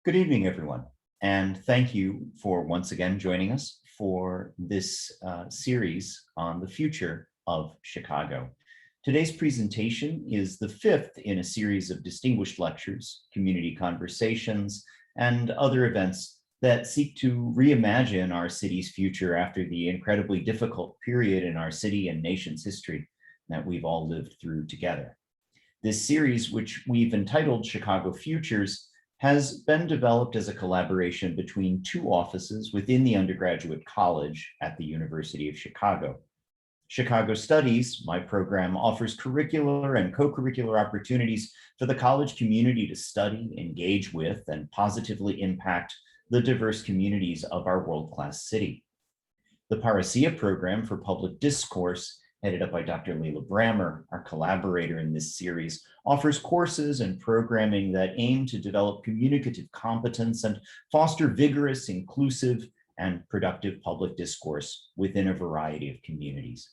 Good evening, everyone, and thank you for once again joining us for this series on the future of Chicago. Today's presentation is the fifth in a series of distinguished lectures, community conversations, and other events that seek to reimagine our city's future after the incredibly difficult period in our city and nation's history that we've all lived through together. This series, which we've entitled Chicago Futures, has been developed as a collaboration between two offices within the undergraduate college at the University of Chicago. Chicago Studies, my program, offers curricular and co-curricular opportunities for the college community to study, engage with, and positively impact the diverse communities of our world-class city. The Parousia program for public discourse, headed up by Dr. Leila Brammer, our collaborator in this series, offers courses and programming that aim to develop communicative competence and foster vigorous, inclusive, and productive public discourse within a variety of communities.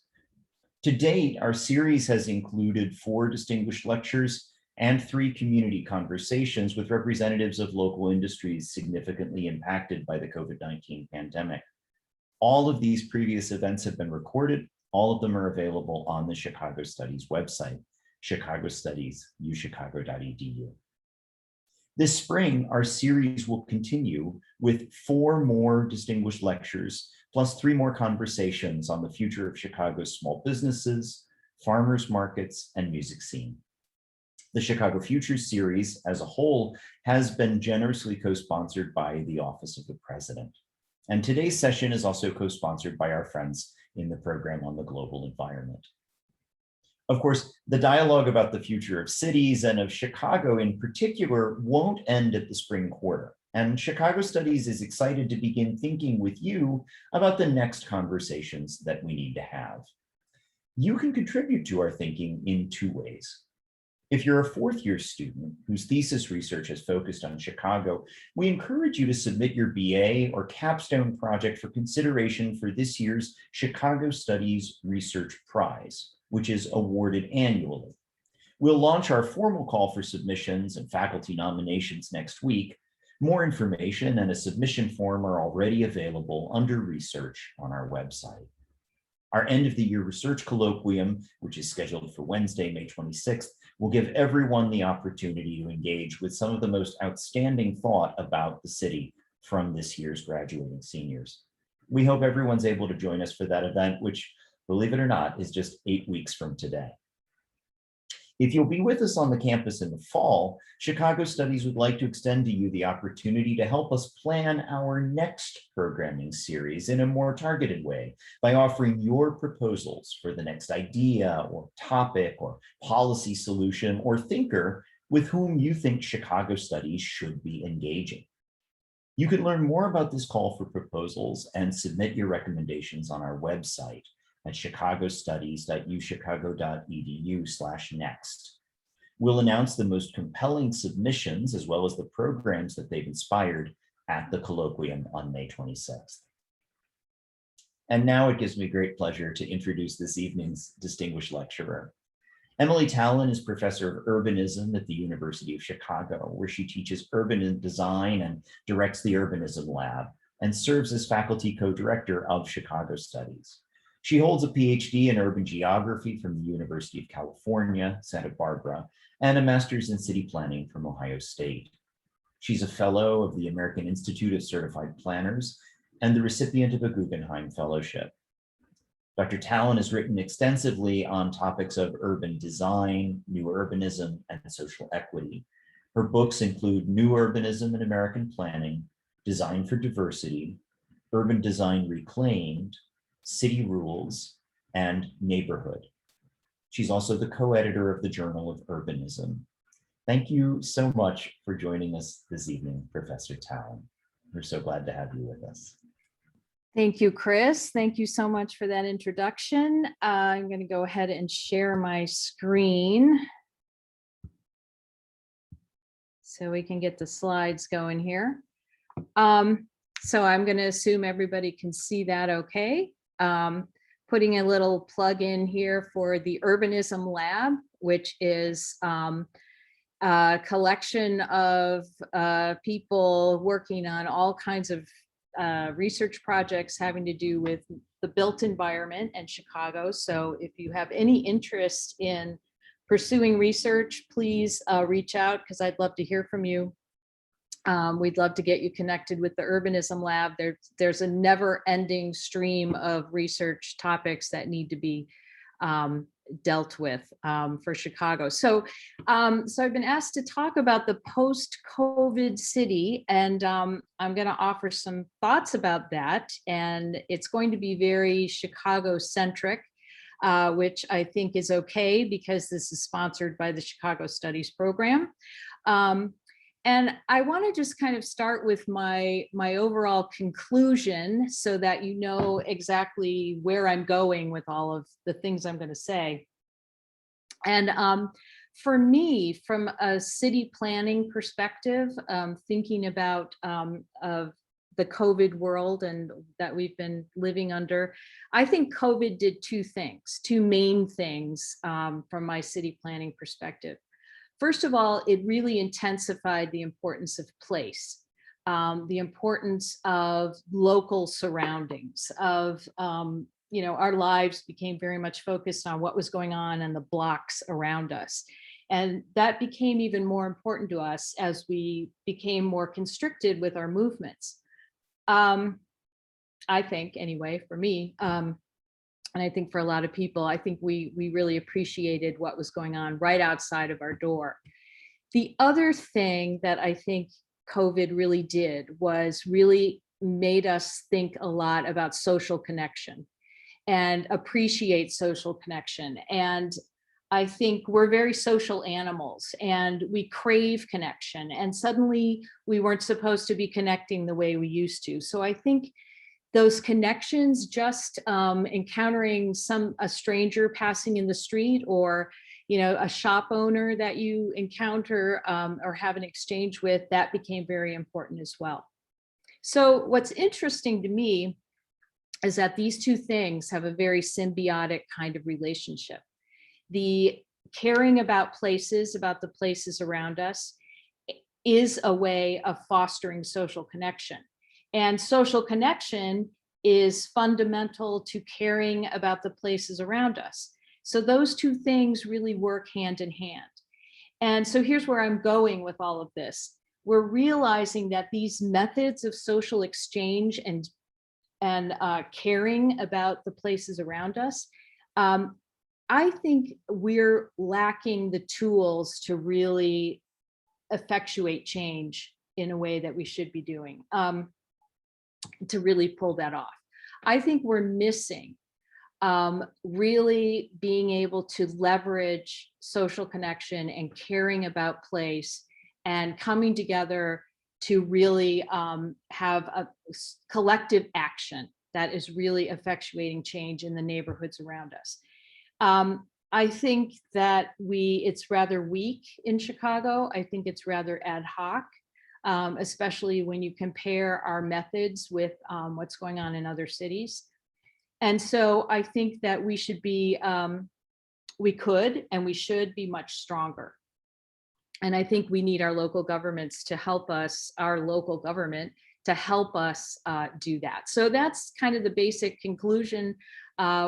To date, our series has included 4 distinguished lectures and 3 community conversations with representatives of local industries significantly impacted by the COVID-19 pandemic. All of these previous events have been recorded. All of them are available on the Chicago Studies website, chicagostudies.uchicago.edu. This spring, our series will continue with 4 more distinguished lectures, plus 3 more conversations on the future of Chicago's small businesses, farmers markets, and music scene. The Chicago Futures series as a whole has been generously co-sponsored by the Office of the President. And today's session is also co-sponsored by our friends in the program on the global environment. Of course, the dialogue about the future of cities and of Chicago in particular won't end at the spring quarter. And Chicago Studies is excited to begin thinking with you about the next conversations that we need to have. You can contribute to our thinking in 2 ways. If you're a 4th-year student whose thesis research has focused on Chicago, we encourage you to submit your BA or capstone project for consideration for this year's Chicago Studies Research Prize, which is awarded annually. We'll launch our formal call for submissions and faculty nominations next week. More information and a submission form are already available under research on our website. Our end of the year research colloquium, which is scheduled for Wednesday, May 26th, will give everyone the opportunity to engage with some of the most outstanding thought about the city from this year's graduating seniors. We hope everyone's able to join us for that event, which, believe it or not, is just 8 weeks from today. If you'll be with us on the campus in the fall, Chicago Studies would like to extend to you the opportunity to help us plan our next programming series in a more targeted way by offering your proposals for the next idea or topic or policy solution or thinker with whom you think Chicago Studies should be engaging. You can learn more about this call for proposals and submit your recommendations on our website at chicagostudies.uchicago.edu/next. We'll announce the most compelling submissions as well as the programs that they've inspired at the colloquium on May 26th. And now it gives me great pleasure to introduce this evening's distinguished lecturer. Emily Tallon is professor of urbanism at the University of Chicago, where she teaches urban design and directs the Urbanism Lab and serves as faculty co-director of Chicago Studies. She holds a PhD in urban geography from the University of California, Santa Barbara, and a master's in city planning from Ohio State. She's a fellow of the American Institute of Certified Planners and the recipient of a Guggenheim Fellowship. Dr. Tallon has written extensively on topics of urban design, new urbanism, and social equity. Her books include New Urbanism in American Planning, Design for Diversity, Urban Design Reclaimed, City Rules, and Neighborhood. She's also the co-editor of the Journal of Urbanism. Thank you so much for joining us this evening, Professor Tallon. We're so glad to have you with us. Thank you, Chris. Thank you so much for that introduction. I'm going to go ahead and share my screen so we can get the slides going here. So I'm going to assume everybody can see that okay. Putting a little plug in here for the Urbanism Lab, which is collection of people working on all kinds of research projects having to do with the built environment and Chicago. So if you have any interest in pursuing research, please reach out, because I'd love to hear from you. We'd love to get you connected with the Urbanism Lab. There's a never-ending stream of research topics that need to be dealt with for Chicago. So I've been asked to talk about the post-COVID city, and I'm going to offer some thoughts about that. And it's going to be very Chicago-centric, which I think is okay, because this is sponsored by the Chicago Studies program. And I want to just kind of start with my overall conclusion, so that you know exactly where I'm going with all of the things I'm going to say. And for me, from a city planning perspective, thinking about of the COVID world and that we've been living under, I think COVID did two main things from my city planning perspective. First of all, it really intensified the importance of place, the importance of local surroundings, of, our lives became very much focused on what was going on in the blocks around us. And that became even more important to us as we became more constricted with our movements. I think, anyway, for me, and I think for a lot of people, I think we really appreciated what was going on right outside of our door. The other thing that I think COVID really did was really made us think a lot about social connection and appreciate social connection. And I think we're very social animals, and we crave connection. And suddenly we weren't supposed to be connecting the way we used to. So I think those connections, just encountering a stranger passing in the street, or a shop owner that you encounter or have an exchange with, that became very important as well. So what's interesting to me is that these two things have a very symbiotic kind of relationship. The caring about the places around us, is a way of fostering social connection. And social connection is fundamental to caring about the places around us. So those two things really work hand in hand. And so here's where I'm going with all of this. We're realizing that these methods of social exchange and caring about the places around us, I think we're lacking the tools to really effectuate change in a way that we should be doing. To really pull that off. I think we're missing really being able to leverage social connection and caring about place and coming together to really have a collective action that is really effectuating change in the neighborhoods around us. I think that it's rather weak in Chicago. I think it's rather ad hoc. Especially when you compare our methods with what's going on in other cities. And so I think that we should be, we could and we should be much stronger. And I think we need our local governments to help us, our local government to help us do that. So that's kind of the basic conclusion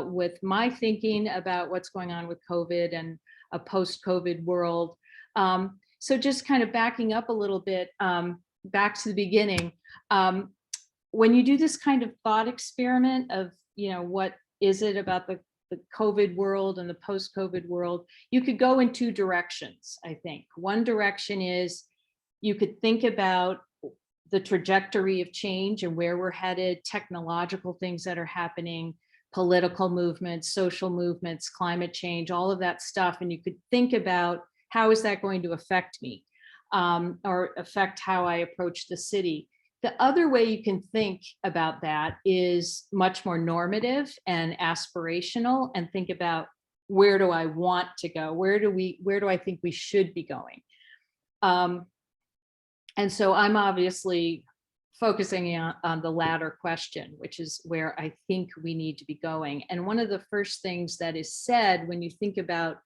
with my thinking about what's going on with COVID and a post-COVID world. So just kind of backing up a little bit, back to the beginning, when you do this kind of thought experiment of, what is it about the COVID world and the post-COVID world, you could go in two directions, I think. One direction is you could think about the trajectory of change and where we're headed, technological things that are happening, political movements, social movements, climate change, all of that stuff. And you could think about, how is that going to affect me or affect how I approach the city? The other way you can think about that is much more normative and aspirational, and think about, where do I want to go? Where do I think we should be going? And so I'm obviously focusing on the latter question, which is where I think we need to be going. And one of the first things that is said when you think about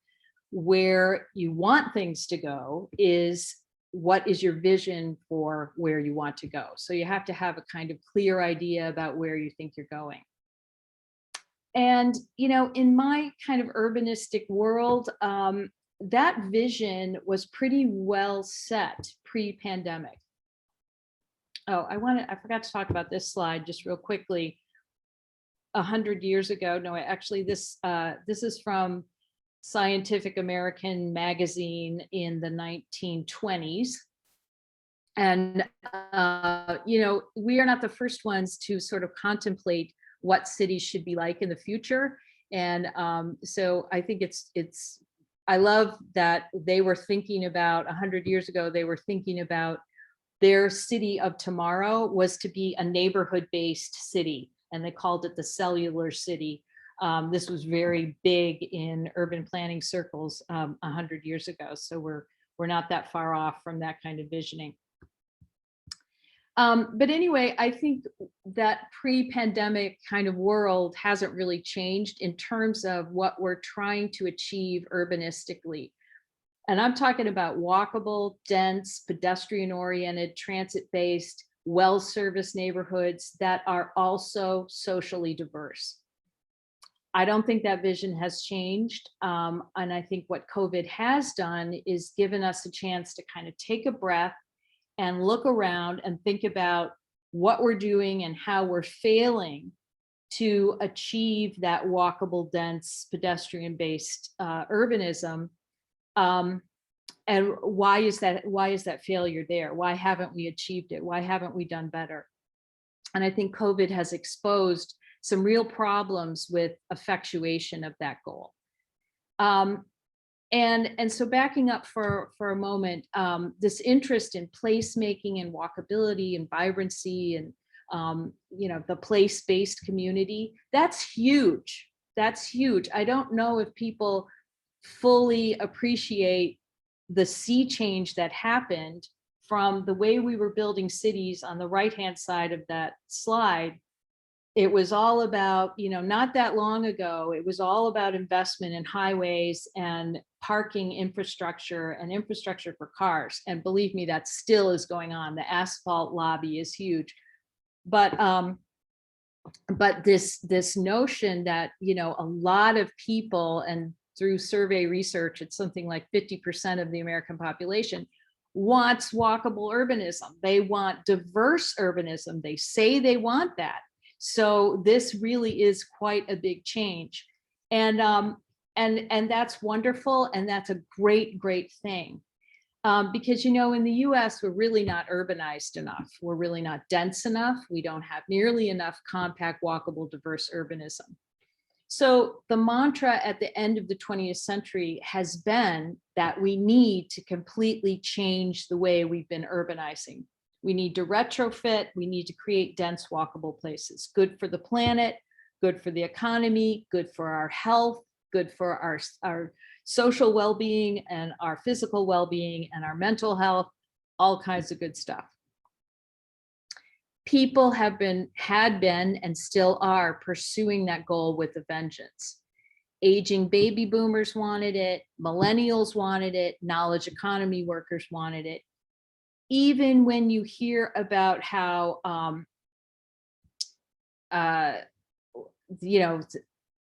where you want things to go is what is your vision for where you want to go. So you have to have a kind of clear idea about where you think you're going. And, in my kind of urbanistic world, that vision was pretty well set pre-pandemic. Oh, I forgot to talk about this slide just real quickly. 100 years ago, no, actually this is from Scientific American magazine in the 1920s. And, we are not the first ones to sort of contemplate what cities should be like in the future. And so I think I love that they were thinking about 100 years ago, they were thinking about their city of tomorrow was to be a neighborhood-based city, and they called it the cellular city. This was very big in urban planning circles 100 years ago. So we're not that far off from that kind of visioning. But anyway, I think that pre-pandemic kind of world hasn't really changed in terms of what we're trying to achieve urbanistically. And I'm talking about walkable, dense, pedestrian-oriented, transit-based, well-serviced neighborhoods that are also socially diverse. I don't think that vision has changed. And I think what COVID has done is given us a chance to kind of take a breath and look around and think about what we're doing and how we're failing to achieve that walkable, dense, pedestrian-based urbanism. And why is that failure there? Why haven't we achieved it? Why haven't we done better? And I think COVID has exposed some real problems with effectuation of that goal. And so backing up for a moment, this interest in placemaking and walkability and vibrancy and the place-based community, that's huge. That's huge. I don't know if people fully appreciate the sea change that happened from the way we were building cities on the right-hand side of that slide. It was all about, not that long ago, it was all about investment in highways and parking infrastructure and infrastructure for cars. And believe me, that still is going on. The asphalt lobby is huge. But this notion that, a lot of people, and through survey research, it's something like 50% of the American population wants walkable urbanism. They want diverse urbanism. They say they want that. So this really is quite a big change. And that's wonderful. And that's a great, great thing. Because, in the US, we're really not urbanized enough. We're really not dense enough. We don't have nearly enough compact, walkable, diverse urbanism. So the mantra at the end of the 20th century has been that we need to completely change the way we've been urbanizing. We need to retrofit, we need to create dense walkable places, good for the planet, good for the economy, good for our health, good for our social well-being and our physical well-being and our mental health, all kinds of good stuff. People had been and still are pursuing that goal with a vengeance. Aging baby boomers wanted it, millennials wanted it, knowledge economy workers wanted it. Even when you hear about how,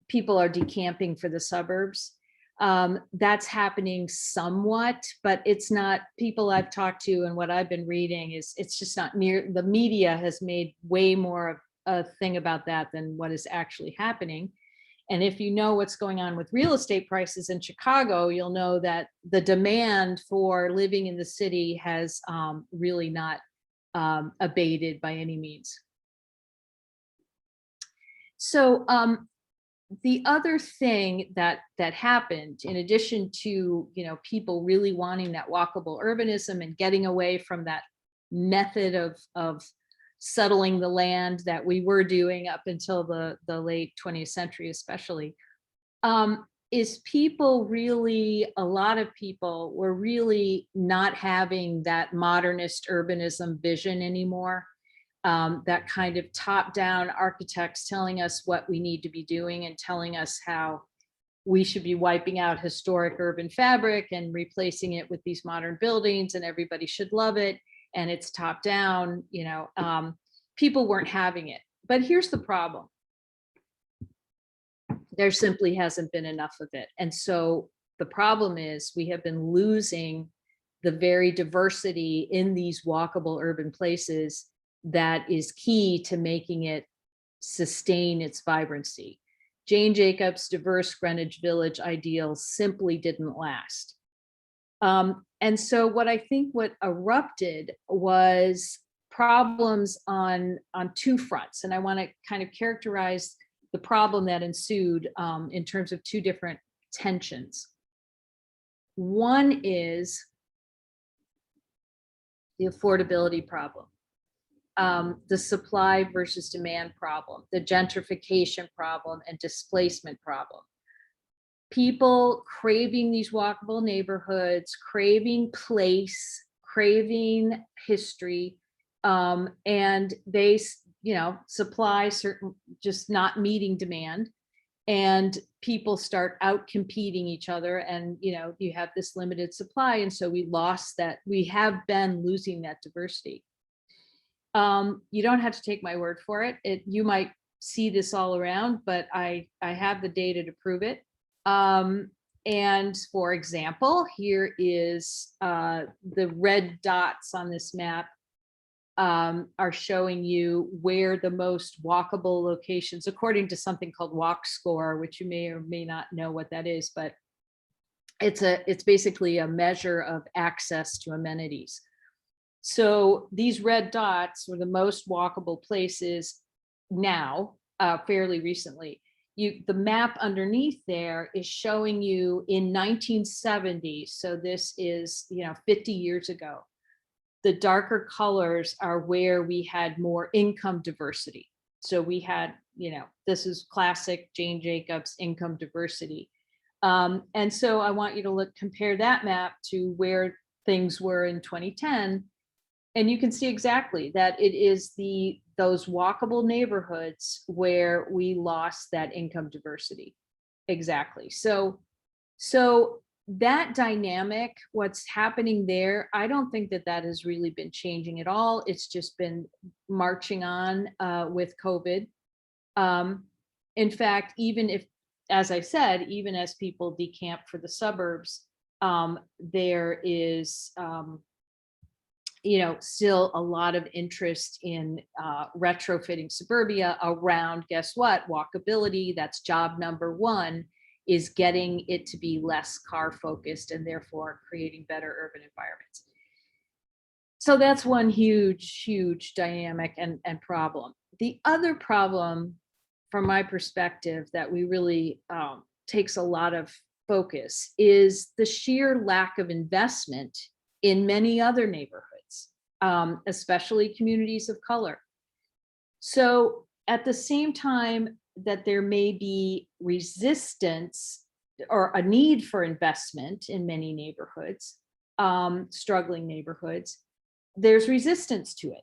people are decamping for the suburbs, that's happening somewhat, but it's not. People I've talked to and what I've been reading is it's just not near. The media has made way more of a thing about that than what is actually happening. And if you know what's going on with real estate prices in Chicago, you'll know that the demand for living in the city has really not abated by any means. So the other thing that happened, in addition to people really wanting that walkable urbanism and getting away from that method of settling the land that we were doing up until the late 20th century, especially, is a lot of people were really not having that modernist urbanism vision anymore. That kind of top-down architects telling us what we need to be doing and telling us how we should be wiping out historic urban fabric and replacing it with these modern buildings, and everybody should love it, and it's top down, people weren't having it. But here's the problem. There simply hasn't been enough of it. And so the problem is we have been losing the very diversity in these walkable urban places that is key to making it sustain its vibrancy. Jane Jacobs' diverse Greenwich Village ideals simply didn't last. And so what erupted was problems on two fronts. And I want to kind of characterize the problem that ensued in terms of two different tensions. One is the affordability problem, the supply versus demand problem, the gentrification problem, and displacement problem. People craving these walkable neighborhoods, craving place, craving history, and they, supply certain, just not meeting demand, and people start out competing each other, and you have this limited supply, and so we have been losing that diversity. You don't have to take my word for it. You might see this all around, but I have the data to prove it. And for example, here is the red dots on this map are showing you where the most walkable locations, according to something called Walk Score, which you may or may not know what that is, but it's basically a measure of access to amenities. So these red dots were the most walkable places now, fairly recently. The map underneath there is showing you in 1970, so this is 50 years ago. The darker colors are where we had more income diversity. So we had, this is classic Jane Jacobs income diversity. And so I want you to compare that map to where things were in 2010. And you can see exactly that it is those walkable neighborhoods where we lost that income diversity. Exactly. So that dynamic, what's happening there, I don't think that has really been changing at all. It's just been marching on with COVID. In fact, even if, as I said, even as people decamp for the suburbs, there is still a lot of interest in retrofitting suburbia around, guess what, walkability. That's job number one, is getting it to be less car focused and therefore creating better urban environments. So that's one huge dynamic and problem. The other problem from my perspective that we really takes a lot of focus is the sheer lack of investment in many other neighborhoods, especially communities of color. So at the same time that there may be resistance or a need for investment in many neighborhoods, struggling neighborhoods, there's resistance to it.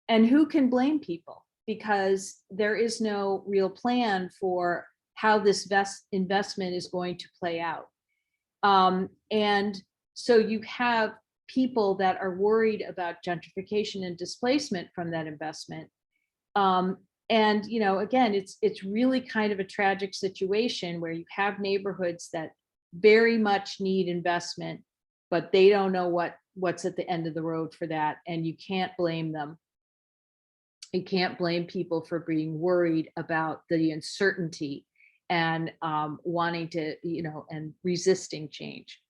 And who can blame people? Because there is no real plan for how this investment is going to play out. And so you have people that are worried about gentrification and displacement from that investment. And again, it's really kind of a tragic situation where you have neighborhoods that very much need investment, but they don't know what's at the end of the road for that. And you can't blame them. You can't blame people for being worried about the uncertainty and wanting to, and resisting change.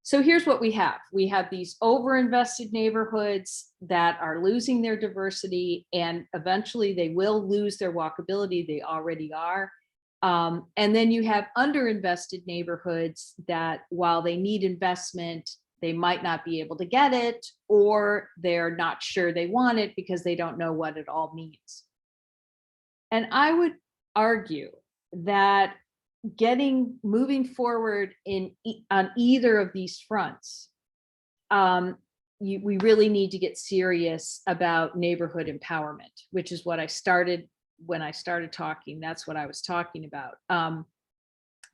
So here's what we have. We have these overinvested neighborhoods that are losing their diversity, and eventually they will lose their walkability. They already are. And then you have underinvested neighborhoods that, while they need investment, they might not be able to get it, or they're not sure they want it because they don't know what it all means. And I would argue that moving forward on either of these fronts, we really need to get serious about neighborhood empowerment, which is what I started when I started talking. That's what I was talking about.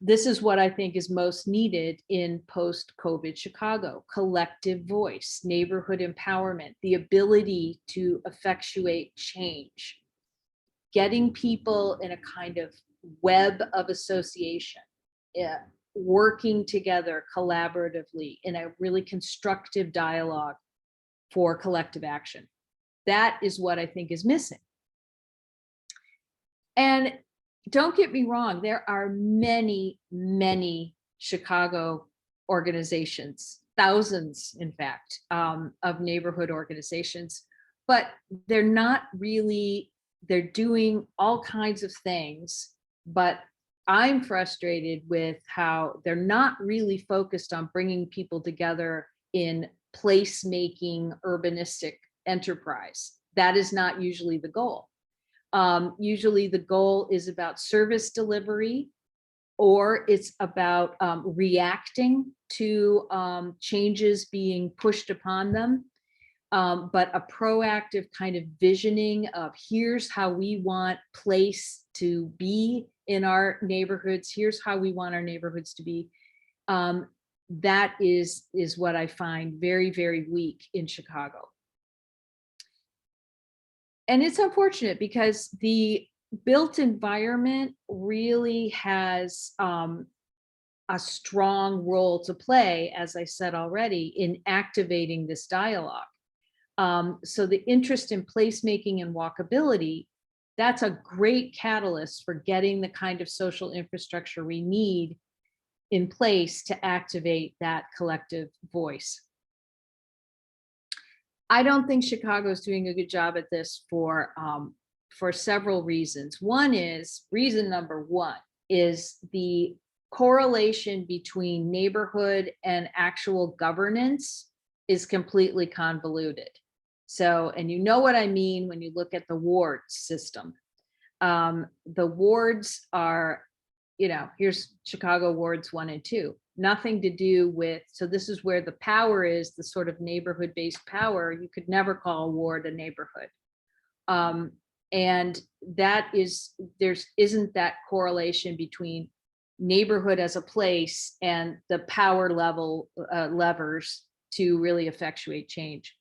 This is what I think is most needed in post-COVID Chicago: collective voice, neighborhood empowerment, the ability to effectuate change, getting people in a kind of web of association, yeah, working together collaboratively in a really constructive dialogue for collective action. That is what I think is missing. And don't get me wrong, there are many, many Chicago organizations, thousands, in fact, of neighborhood organizations, but they're not really, they're doing all kinds of things, but I'm frustrated with how they're not really focused on bringing people together in place-making urbanistic enterprise. That is not usually the goal. Usually the goal is about service delivery, or it's about reacting to changes being pushed upon them. But a proactive kind of visioning of, here's how we want place to be in our neighborhoods, here's how we want our neighborhoods to be. That is what I find very, very weak in Chicago. And it's unfortunate because the built environment really has a strong role to play, as I said already, in activating this dialogue. So the interest in placemaking and walkability, that's a great catalyst for getting the kind of social infrastructure we need in place to activate that collective voice. I don't think Chicago is doing a good job at this for several reasons. Reason number one is the correlation between neighborhood and actual governance is completely convoluted. So, and you know what I mean when you look at the ward system. The wards are, here's Chicago wards 1 and 2. Nothing to do with, so this is where the power is, the sort of neighborhood-based power. You could never call a ward a neighborhood. And that is, isn't that correlation between neighborhood as a place and the power level levers to really effectuate change.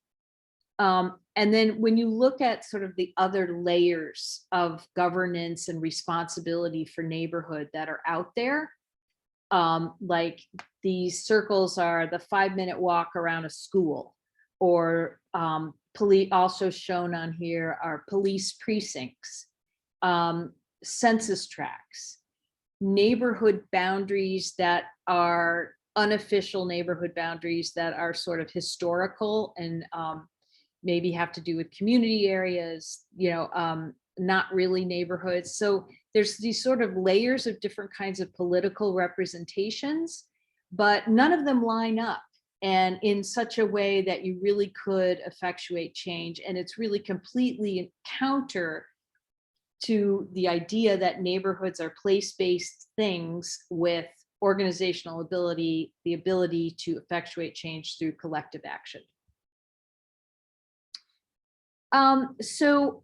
And then when you look at sort of the other layers of governance and responsibility for neighborhood that are out there, like these circles are the 5-minute walk around a school, or police, also shown on here are police precincts, census tracts, neighborhood boundaries that are unofficial neighborhood boundaries that are sort of historical and maybe have to do with community areas, not really neighborhoods. So there's these sort of layers of different kinds of political representations, but none of them line up, and in such a way that you really could effectuate change. And it's really completely counter to the idea that neighborhoods are place-based things with organizational ability, the ability to effectuate change through collective action. So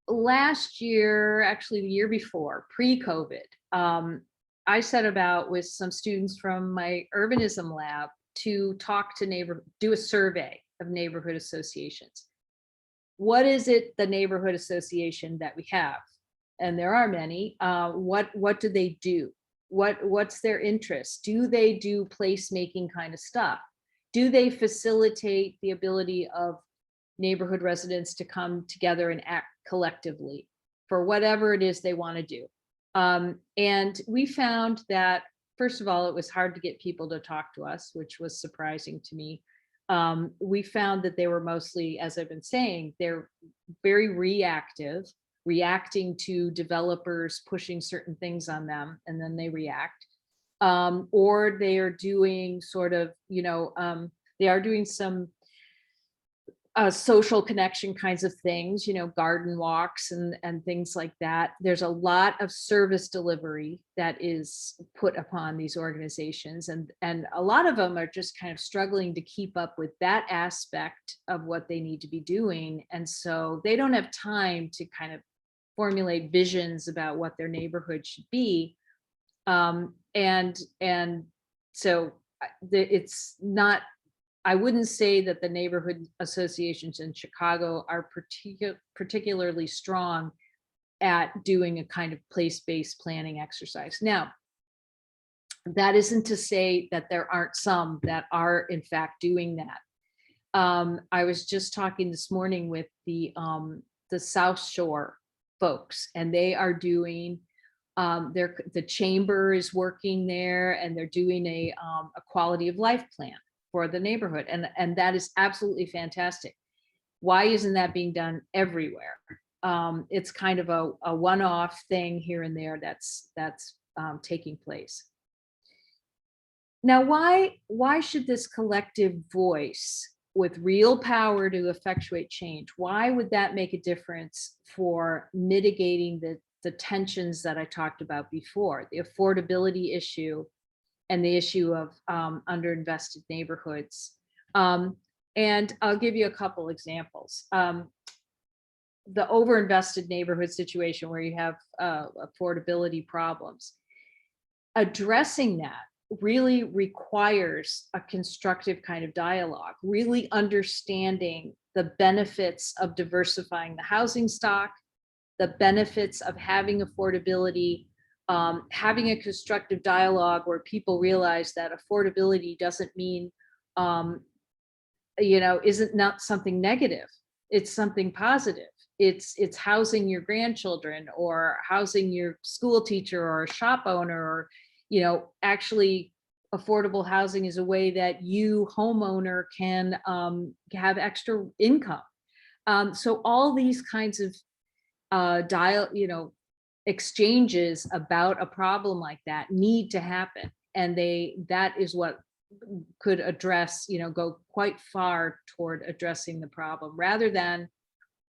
last year, actually the year before, pre-COVID, I set about with some students from my urbanism lab to talk to do a survey of neighborhood associations. What is it, the neighborhood association that we have? And there are many. What do they do? What's their interest? Do they do placemaking kind of stuff? Do they facilitate the ability of neighborhood residents to come together and act collectively for whatever it is they want to do? And we found that, first of all, it was hard to get people to talk to us, which was surprising to me. We found that they were mostly, as I've been saying, they're very reactive, reacting to developers pushing certain things on them, and then they react. Or they are doing sort of, they are doing some social connection kinds of things, garden walks and things like that. There's a lot of service delivery that is put upon these organizations, and a lot of them are just kind of struggling to keep up with that aspect of what they need to be doing. And so they don't have time to kind of formulate visions about what their neighborhood should be. And so it's not, I wouldn't say that the neighborhood associations in Chicago are particularly strong at doing a kind of place-based planning exercise. Now, that isn't to say that there aren't some that are in fact doing that. I was just talking this morning with the South Shore folks, and they are doing, the chamber is working there, and they're doing a quality of life plan for the neighborhood, and that is absolutely fantastic. Why isn't that being done everywhere? It's kind of a one-off thing here and there that's taking place. Now, why should this collective voice with real power to effectuate change, why would that make a difference for mitigating the tensions that I talked about before, the affordability issue and the issue of underinvested neighborhoods? And I'll give you a couple examples. The overinvested neighborhood situation where you have affordability problems. Addressing that really requires a constructive kind of dialogue, really understanding the benefits of diversifying the housing stock, the benefits of having affordability, having a constructive dialogue where people realize that affordability doesn't mean, isn't not something negative. It's something positive. It's housing your grandchildren or housing your school teacher or a shop owner, or actually affordable housing is a way that you homeowner can have extra income. So all these kinds of exchanges about a problem like that need to happen, and that is what could address, go quite far toward addressing the problem, rather than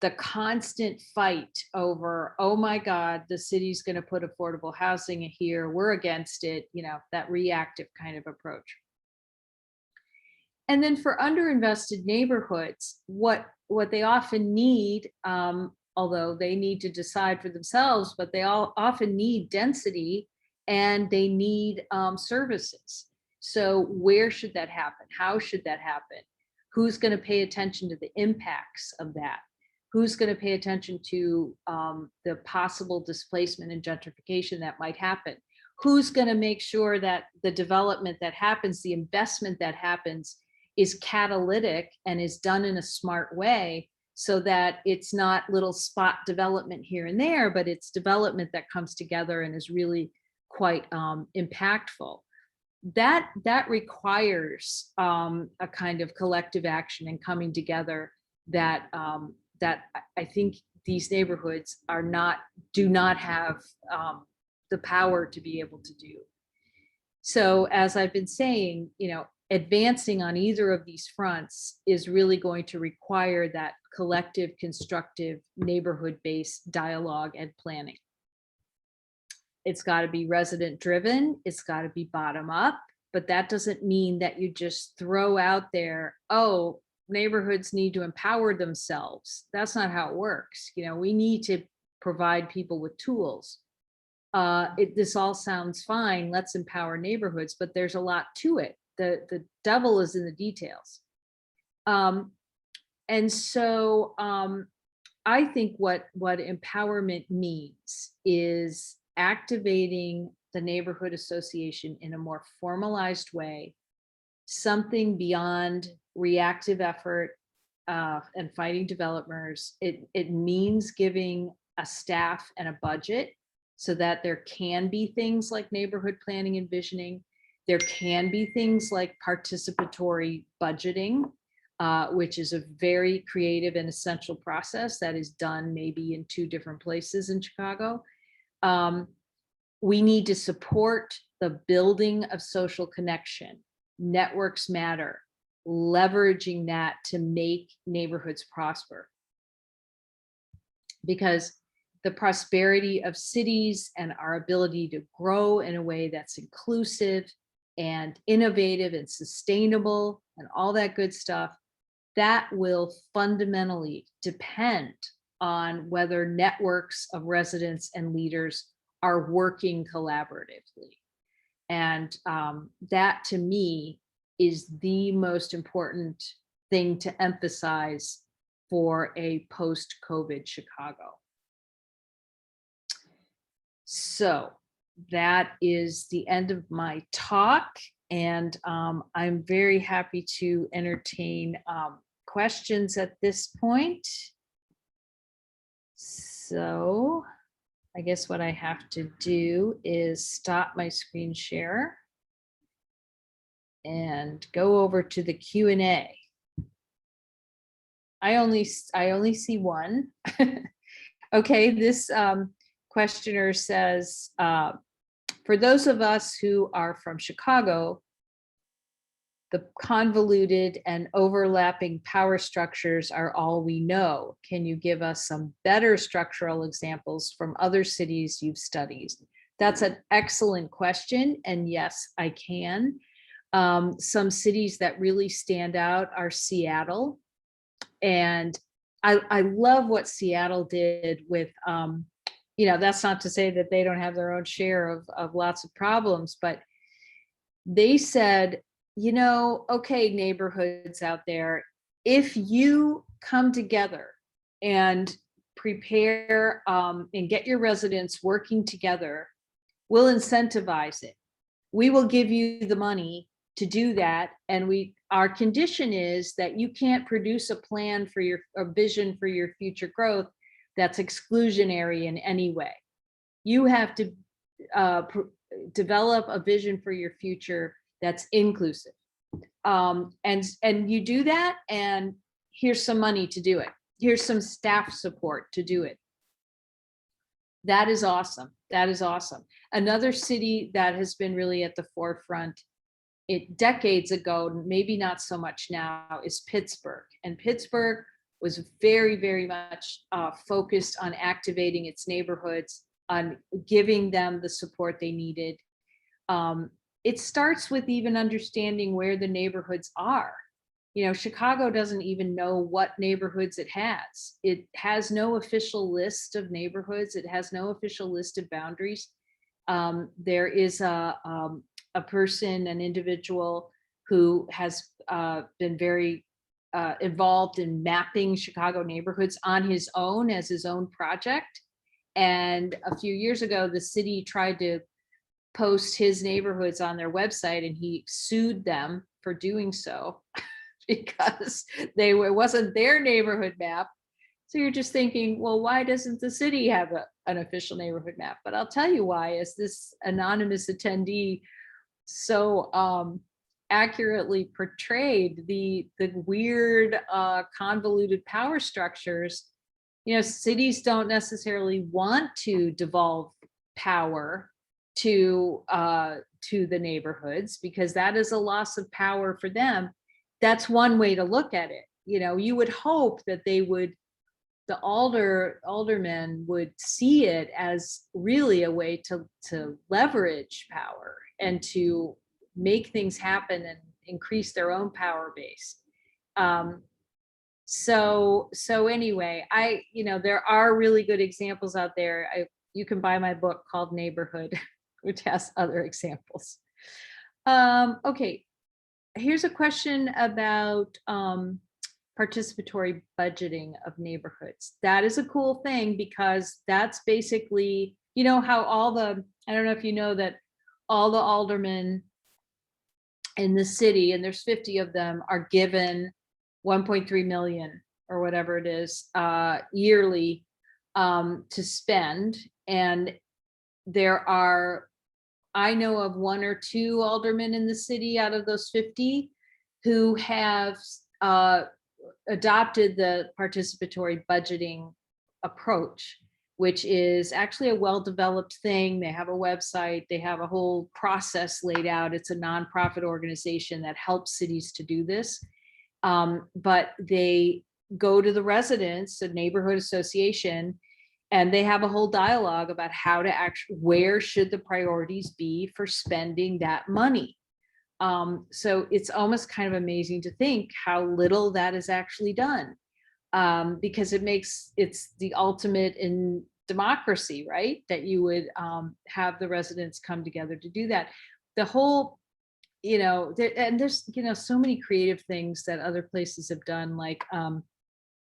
the constant fight over, oh my God, the city's going to put affordable housing here, we're against it, that reactive kind of approach. And then for underinvested neighborhoods, what they often need, although they need to decide for themselves, but they all often need density and they need services. So where should that happen? How should that happen? Who's going to pay attention to the impacts of that? Who's going to pay attention to the possible displacement and gentrification that might happen? Who's going to make sure that the development that happens, the investment that happens, is catalytic and is done in a smart way, so that it's not little spot development here and there, but it's development that comes together and is really quite impactful. That requires a kind of collective action and coming together that that I think these neighborhoods do not have the power to be able to do. So as I've been saying, advancing on either of these fronts is really going to require that collective, constructive, neighborhood-based dialogue and planning. It's got to be resident driven, it's got to be bottom up, but that doesn't mean that you just throw out there, oh, neighborhoods need to empower themselves. That's not how it works. We need to provide people with tools. This all sounds fine, let's empower neighborhoods, but there's a lot to it. The devil is in the details. And so I think what empowerment means is activating the neighborhood association in a more formalized way, something beyond reactive effort and fighting developers. It means giving a staff and a budget so that there can be things like neighborhood planning and visioning. There can be things like participatory budgeting, which is a very creative and essential process that is done maybe in 2 different places in Chicago. We need to support the building of social connection. Networks matter, leveraging that to make neighborhoods prosper. Because the prosperity of cities and our ability to grow in a way that's inclusive and innovative and sustainable and all that good stuff, that will fundamentally depend on whether networks of residents and leaders are working collaboratively. And that to me is the most important thing to emphasize for a post-COVID Chicago. So that is the end of my talk, and I'm very happy to entertain questions at this point. So I guess what I have to do is stop my screen share and go over to the Q&A. I only see one. Okay, this questioner says, for those of us who are from Chicago, the convoluted and overlapping power structures are all we know. Can you give us some better structural examples from other cities you've studied? That's an excellent question. And yes, I can. Some cities that really stand out are Seattle. And I love what Seattle did with, that's not to say that they don't have their own share of lots of problems, but they said, okay, neighborhoods out there, if you come together and prepare and get your residents working together, we'll incentivize it. We will give you the money to do that. And our condition is that you can't produce a plan for a vision for your future growth that's exclusionary in any way. You have to develop a vision for your future that's inclusive. And you do that, and here's some money to do it. Here's some staff support to do it. That is awesome. That is awesome. Another city that has been really at the forefront decades ago, maybe not so much now, is Pittsburgh. And Pittsburgh was very, very much focused on activating its neighborhoods, on giving them the support they needed. It starts with even understanding where the neighborhoods are. Chicago doesn't even know what neighborhoods it has. It has no official list of neighborhoods. It has no official list of boundaries. There is a person, an individual who has been very involved in mapping Chicago neighborhoods on his own as his own project. And a few years ago, the city tried to post his neighborhoods on their website, and he sued them for doing so because it wasn't their neighborhood map. So you're just thinking, well, why doesn't the city have an official neighborhood map? But I'll tell you why, as this anonymous attendee so accurately portrayed the weird convoluted power structures. Cities don't necessarily want to devolve power to the neighborhoods, because that is a loss of power for them. That's one way to look at it. You would hope that the aldermen would see it as really a way to leverage power and to make things happen and increase their own power base. So anyway, there are really good examples out there. You can buy my book called Neighborhood, which has other examples. Okay, here's a question about participatory budgeting of neighborhoods. That is a cool thing, because that's basically, how I don't know if you know that all the aldermen in the city, and there's 50 of them, are given 1.3 million or whatever it is yearly to spend. And I know of 1 or 2 aldermen in the city out of those 50 who have adopted the participatory budgeting approach, which is actually a well-developed thing. They have a website, they have a whole process laid out. It's a nonprofit organization that helps cities to do this. But they go to the residents, a neighborhood association, and they have a whole dialogue about how to where should the priorities be for spending that money. So it's almost kind of amazing to think how little that is actually done, because it's the ultimate in democracy, right? That you would have the residents come together to do that. The whole, there's, so many creative things that other places have done. Like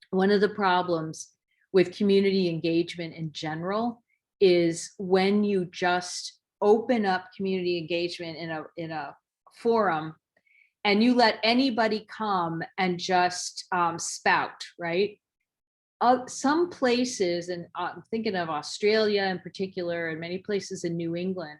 one of the problems with community engagement in general is when you just open up community engagement in a forum and you let anybody come and just spout, right? Some places, and I'm thinking of Australia in particular, and many places in New England,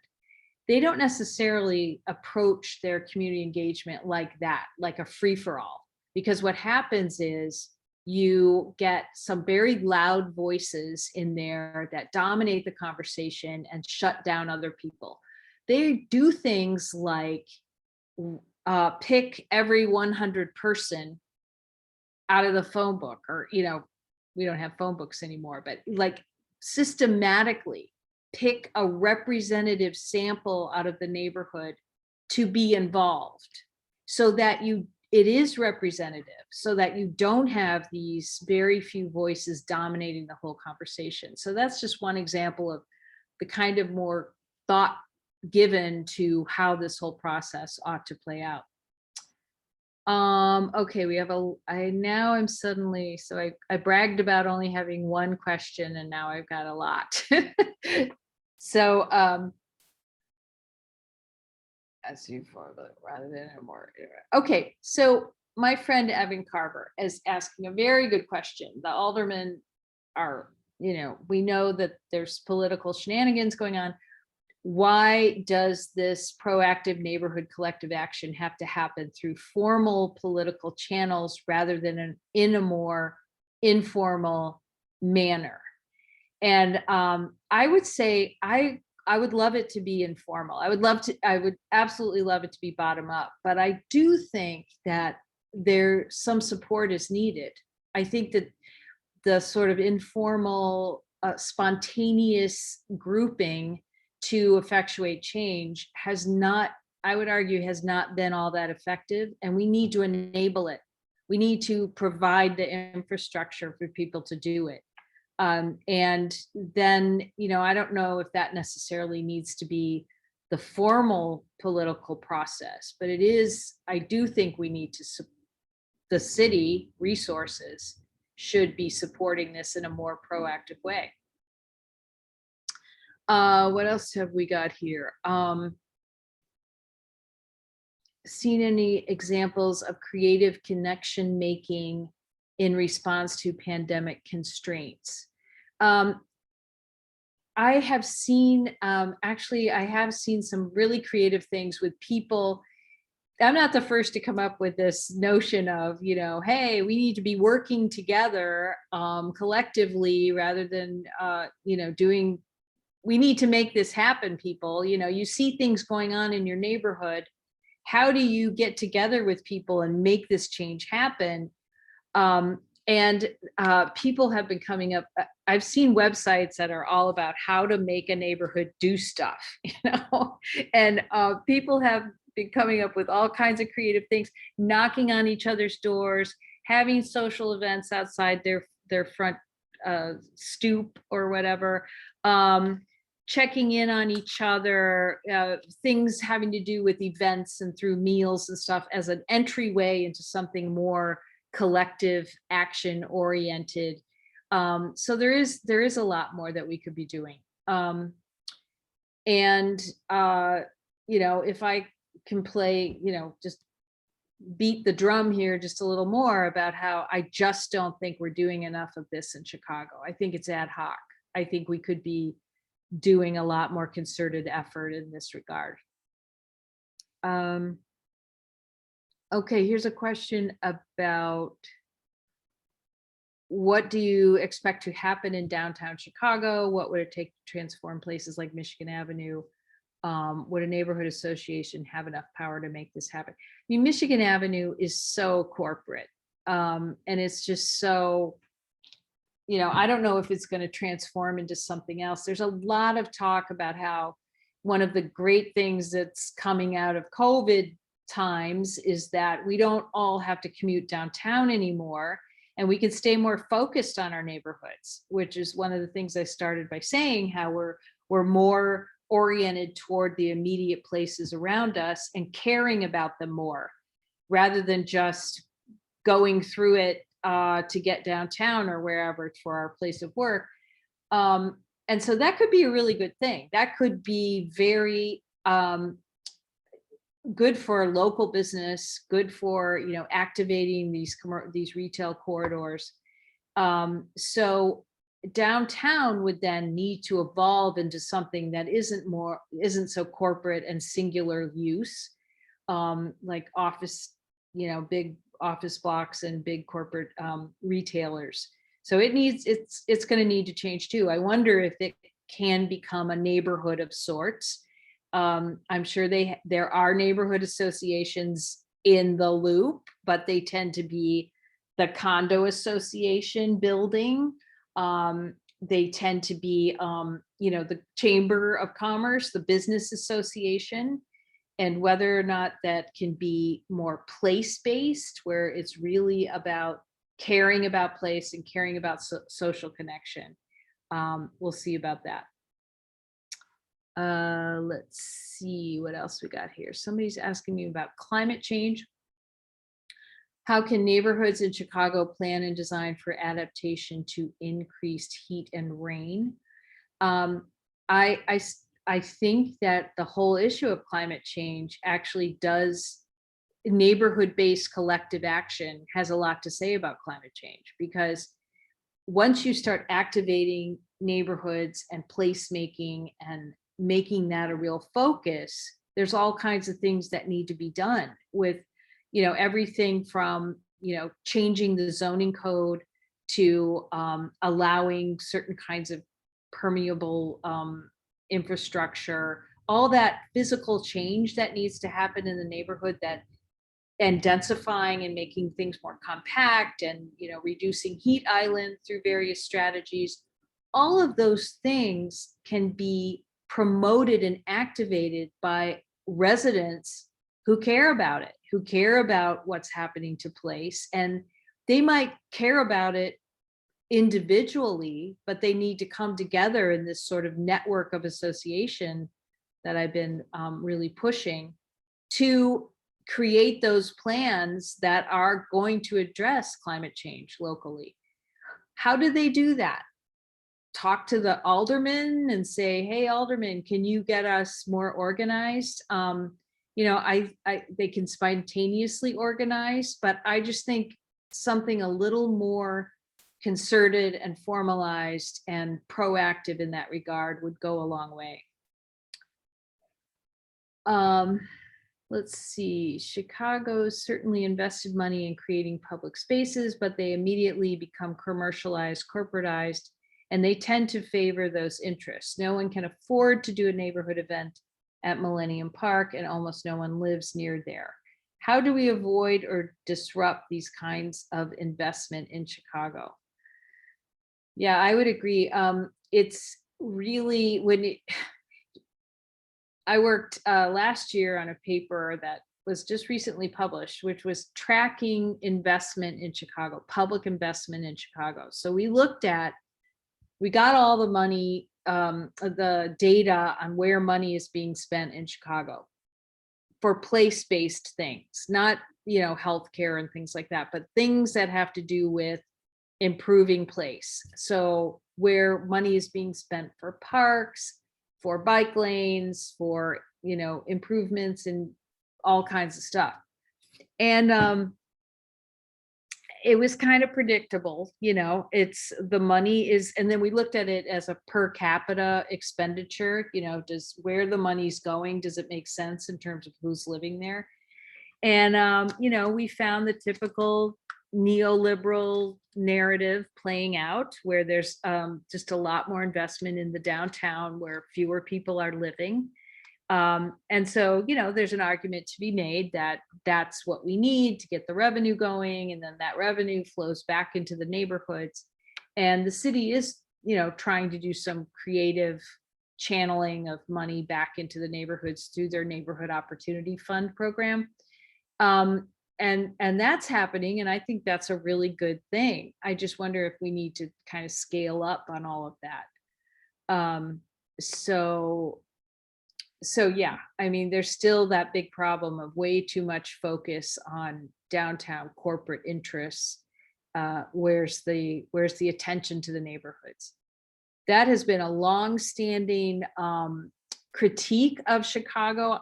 they don't necessarily approach their community engagement like that, like a free for all. Because what happens is you get some very loud voices in there that dominate the conversation and shut down other people. They do things like pick every 100 person out of the phone book, or, we don't have phone books anymore, but like systematically pick a representative sample out of the neighborhood to be involved, so that it is representative, so that you don't have these very few voices dominating the whole conversation. So that's just one example of the kind of more thought given to how this whole process ought to play out. Okay, we have I'm suddenly, so I bragged about only having one question and now I've got a lot. So, as you for rather than a more, okay, so my friend Evan Carver is asking a very good question. The aldermen are, we know that there's political shenanigans going on. Why does this proactive neighborhood collective action have to happen through formal political channels rather than in a more informal manner? And I would say I would love it to be informal. I would absolutely love it to be bottom up, but I do think that some support is needed. I think that the sort of informal, spontaneous grouping to effectuate change I would argue, has not been all that effective, and we need to enable it. We need to provide the infrastructure for people to do it. And then, I don't know if that necessarily needs to be the formal political process, but I do think we need the city resources should be supporting this in a more proactive way. What else have we got here? Seen any examples of creative connection making in response to pandemic constraints? I have seen, I have seen some really creative things with people. I'm not the first to come up with this notion of, hey, we need to be working together collectively rather than, we need to make this happen, people. You see things going on in your neighborhood. How do you get together with people and make this change happen? And people have been coming up. I've seen websites that are all about how to make a neighborhood do stuff, and people have been coming up with all kinds of creative things, knocking on each other's doors, having social events outside their front stoop or whatever, checking in on each other, things having to do with events and through meals and stuff as an entryway into something more collective action oriented. So there is a lot more that we could be doing. And if I can play, just beat the drum here just a little more about how I just don't think we're doing enough of this in Chicago. I think it's ad hoc. I think we could be doing a lot more concerted effort in this regard. Okay, here's a question about what do you expect to happen in downtown Chicago? What would it take to transform places like Michigan Avenue? Would a neighborhood association have enough power to make this happen? I mean, Michigan Avenue is so corporate, and it's just so, I don't know if it's going to transform into something else. There's a lot of talk about how one of the great things that's coming out of COVID times is that we don't all have to commute downtown anymore. and we can stay more focused on our neighborhoods, which is one of the things I started by saying, how we're more oriented toward the immediate places around us and caring about them more, rather than just going through it to get downtown or wherever for our place of work. And so that could be a really good thing. That could be very good for local business, good for, you know, activating these retail corridors. So downtown would then need to evolve into something that isn't so corporate and singular use, like office, you know, big office blocks and big corporate retailers. So it's going to need to change too. I wonder if it can become a neighborhood of sorts. I'm sure there are neighborhood associations in the loop, but they tend to be the condo association building. They tend to be, you know, the Chamber of Commerce, the business association, and whether or not that can be more place-based, where it's really about caring about place and caring about social connection. We'll see about that. Let's see what else we got here. Somebody's asking me about climate change. How can neighborhoods in Chicago plan and design for adaptation to increased heat and rain? I think that the whole issue of climate change actually does, neighborhood-based collective action has a lot to say about climate change, because once you start activating neighborhoods and placemaking and making that a real focus, there's all kinds of things that need to be done with, you know, everything from, you know, changing the zoning code to allowing certain kinds of permeable infrastructure, all that physical change that needs to happen in the neighborhood, that and densifying and making things more compact, and, you know, reducing heat island through various strategies. All of those things can be promoted and activated by residents who care about it, who care about what's happening to place. And they might care about it individually, but they need to come together in this sort of network of association that I've been really pushing to create those plans that are going to address climate change locally. How do they do that? Talk to the aldermen and say, hey, alderman, can you get us more organized? You know, they can spontaneously organize, but I just think something a little more concerted and formalized and proactive in that regard would go a long way. Let's see, Chicago certainly invested money in creating public spaces, but they immediately become commercialized, corporatized, and they tend to favor those interests. No one can afford to do a neighborhood event at Millennium Park, and almost no one lives near there. How do we avoid or disrupt these kinds of investment in Chicago? Yeah, I would agree. It's really, I worked last year on a paper that was just recently published, which was tracking investment in Chicago, public investment in Chicago. So we got all the money, the data on where money is being spent in Chicago for place-based things, not, you know, healthcare and things like that, but things that have to do with improving place. So where money is being spent for parks, for bike lanes, for, you know, improvements and all kinds of stuff. And it was kind of predictable, you know, it's the money is, and then we looked at it as a per capita expenditure, you know, where the money's going, does it make sense in terms of who's living there? And, you know, we found the typical neoliberal narrative playing out, where there's just a lot more investment in the downtown where fewer people are living. And so, you know, there's an argument to be made that that's what we need to get the revenue going. And then that revenue flows back into the neighborhoods. And the city is, you know, trying to do some creative channeling of money back into the neighborhoods through their neighborhood opportunity fund program. and that's happening, and I think that's a really good thing. I just wonder if we need to kind of scale up on all of that. Um, so so yeah, I mean, there's still that big problem of way too much focus on downtown corporate interests. Where's the attention to the neighborhoods? That has been a long-standing critique of Chicago.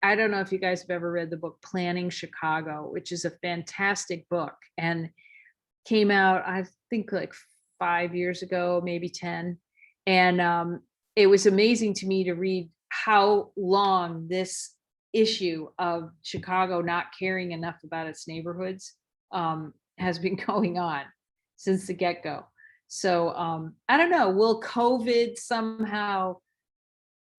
I don't know if you guys have ever read the book Planning Chicago, which is a fantastic book and came out, I think, like 5 years ago, maybe 10. And it was amazing to me to read how long this issue of Chicago not caring enough about its neighborhoods has been going on since the get-go. So I don't know, will COVID somehow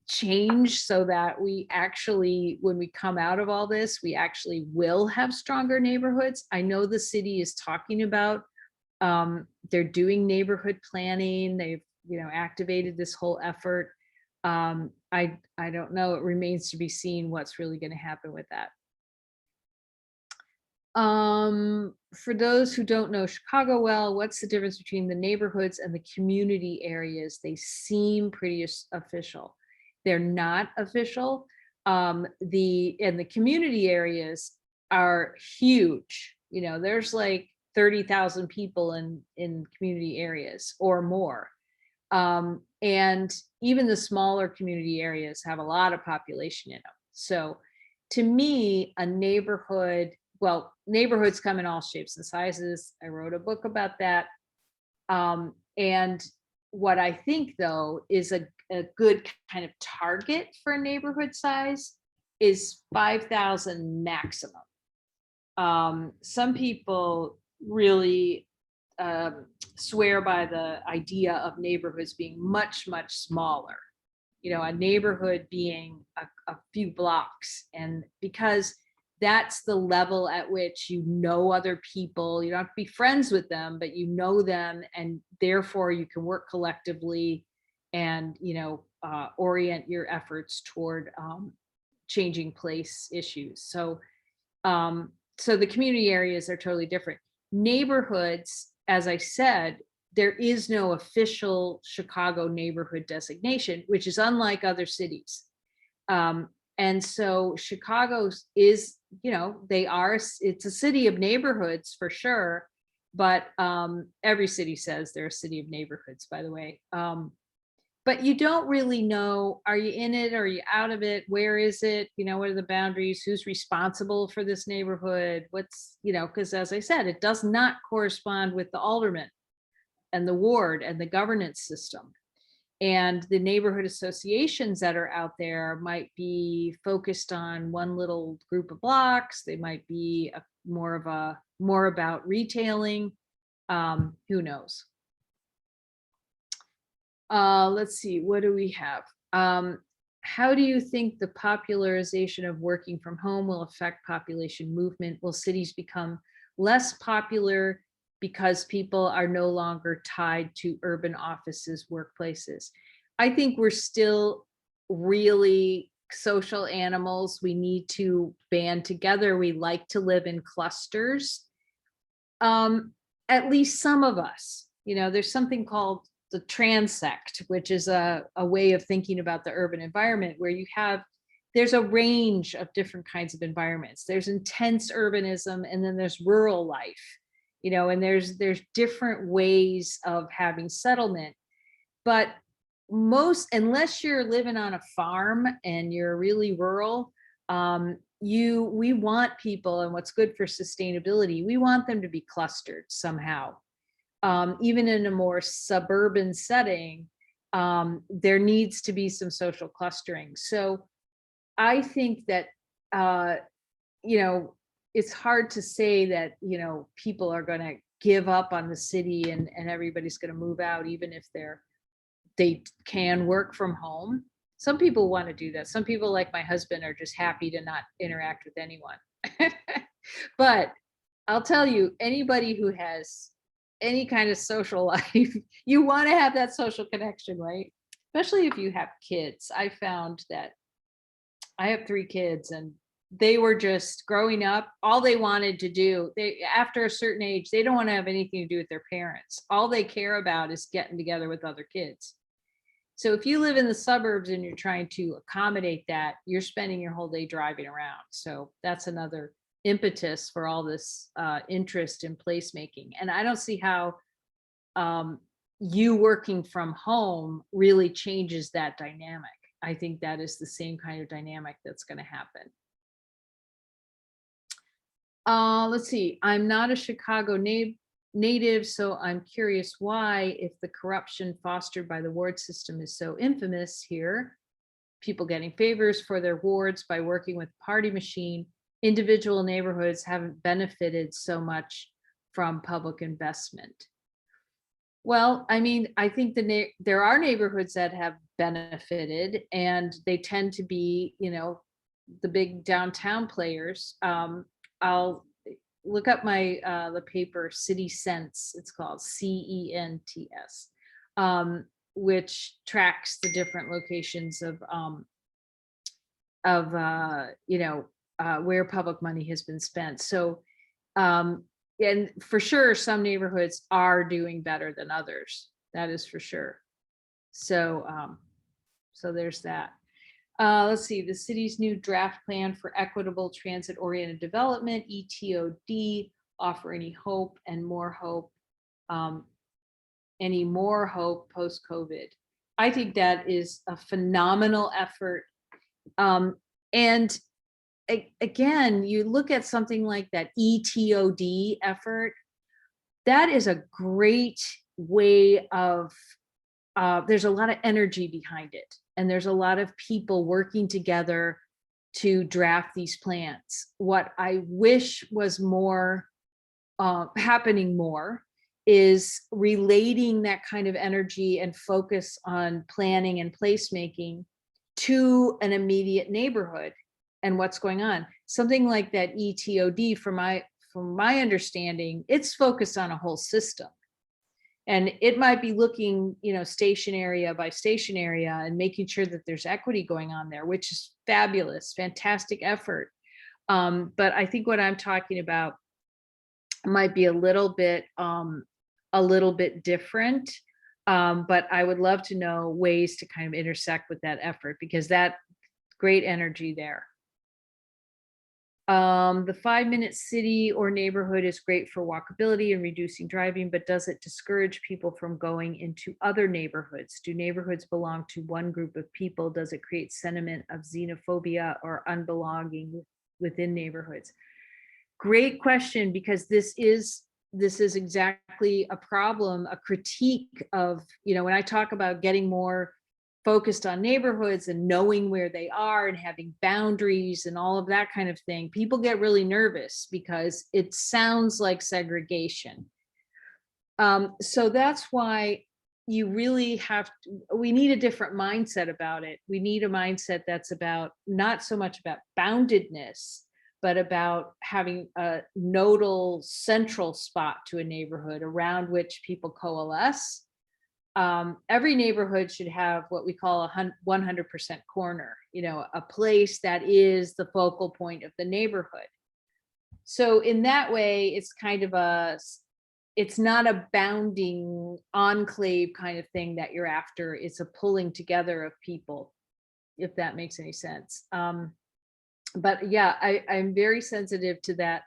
change so that we actually, when we come out of all this, we actually will have stronger neighborhoods? I know the city is talking about, they're doing neighborhood planning. They've, activated this whole effort. I don't know. It remains to be seen what's really going to happen with that. For those who don't know Chicago well, what's the difference between the neighborhoods and the community areas? They seem pretty official. They're not official. The community areas are huge. There's like 30,000 people in community areas or more. And even the smaller community areas have a lot of population in them. So to me, a neighborhood, well, neighborhoods come in all shapes and sizes. I wrote a book about that. And what I think, though, is a good kind of target for a neighborhood size is 5,000 maximum. Some people really swear by the idea of neighborhoods being much, much smaller. A neighborhood being a few blocks, and because that's the level at which other people. You don't have to be friends with them, but you know them, and therefore you can work collectively and orient your efforts toward changing place issues. So the community areas are totally different. Neighborhoods, as I said, there is no official Chicago neighborhood designation, which is unlike other cities. And so Chicago is, it's a city of neighborhoods for sure, but every city says they're a city of neighborhoods, by the way. But you don't really know, are you in it? Are you out of it? Where is it? What are the boundaries? Who's responsible for this neighborhood? Because as I said, it does not correspond with the alderman and the ward and the governance system. And the neighborhood associations that are out there might be focused on one little group of blocks. They might be more about retailing. Who knows? Let's see, what do we have? How do you think the popularization of working from home will affect population movement? Will cities become less popular because people are no longer tied to urban offices, workplaces? I think we're still really social animals. We need to band together. We like to live in clusters. At least some of us, there's something called the transect, which is a way of thinking about the urban environment where there's a range of different kinds of environments. There's intense urbanism, and then there's rural life, and there's different ways of having settlement. But unless you're living on a farm and you're really rural, we want people, and what's good for sustainability, we want them to be clustered somehow. Even in a more suburban setting, there needs to be some social clustering. So I think that, it's hard to say that, people are going to give up on the city and everybody's going to move out, even if they can work from home. Some people want to do that. Some people, like my husband, are just happy to not interact with anyone. But I'll tell you, anybody who has any kind of social life, you want to have that social connection, right? Especially if you have kids. I found that I have 3 kids, and they were just growing up, all they wanted to do, they, after a certain age, they don't want to have anything to do with their parents. All they care about is getting together with other kids. So if you live in the suburbs and you're trying to accommodate that, you're spending your whole day driving around. So that's another impetus for all this interest in placemaking. And I don't see how you working from home really changes that dynamic. I think that is the same kind of dynamic that's going to happen. Let's see. I'm not a Chicago native, so I'm curious why, if the corruption fostered by the ward system is so infamous here, people getting favors for their wards by working with party machine, individual neighborhoods haven't benefited so much from public investment. Well, I mean, I think there are neighborhoods that have benefited, and they tend to be, you know, the big downtown players. I'll look up my the paper City Sense. It's called CENTS, which tracks the different locations of you know, where public money has been spent. So and for sure, some neighborhoods are doing better than others. That is for sure. So so there's that. Let's see, the city's new draft plan for equitable transit-oriented development, ETOD, offer any hope and more hope, any more hope post-COVID. I think that is a phenomenal effort. And again, you look at something like that ETOD effort, that is a great way of, there's a lot of energy behind it. And there's a lot of people working together to draft these plans. What I wish was more happening more is relating that kind of energy and focus on planning and placemaking to an immediate neighborhood and what's going on. Something like that ETOD, from my understanding, it's focused on a whole system. And it might be looking, you know, station area by station area and making sure that there's equity going on there, which is fabulous, fantastic effort. But I think what I'm talking about might be a little bit different. But I would love to know ways to kind of intersect with that effort, because that great energy there. The 5-minute city or neighborhood is great for walkability and reducing driving, but does it discourage people from going into other neighborhoods? Do neighborhoods belong to one group of people? Does it create sentiment of xenophobia or unbelonging within neighborhoods? Great question, because this is exactly a problem, a critique of, you know, when I talk about getting more focused on neighborhoods and knowing where they are and having boundaries and all of that kind of thing, people get really nervous because it sounds like segregation. So that's why you really we need a different mindset about it. We need a mindset that's about not so much about boundedness, but about having a nodal central spot to a neighborhood around which people coalesce. Every neighborhood should have what we call a 100% corner, you know, a place that is the focal point of the neighborhood. So in that way, it's kind of it's not a bounding enclave kind of thing that you're after. It's a pulling together of people, if that makes any sense. But yeah, I'm very sensitive to that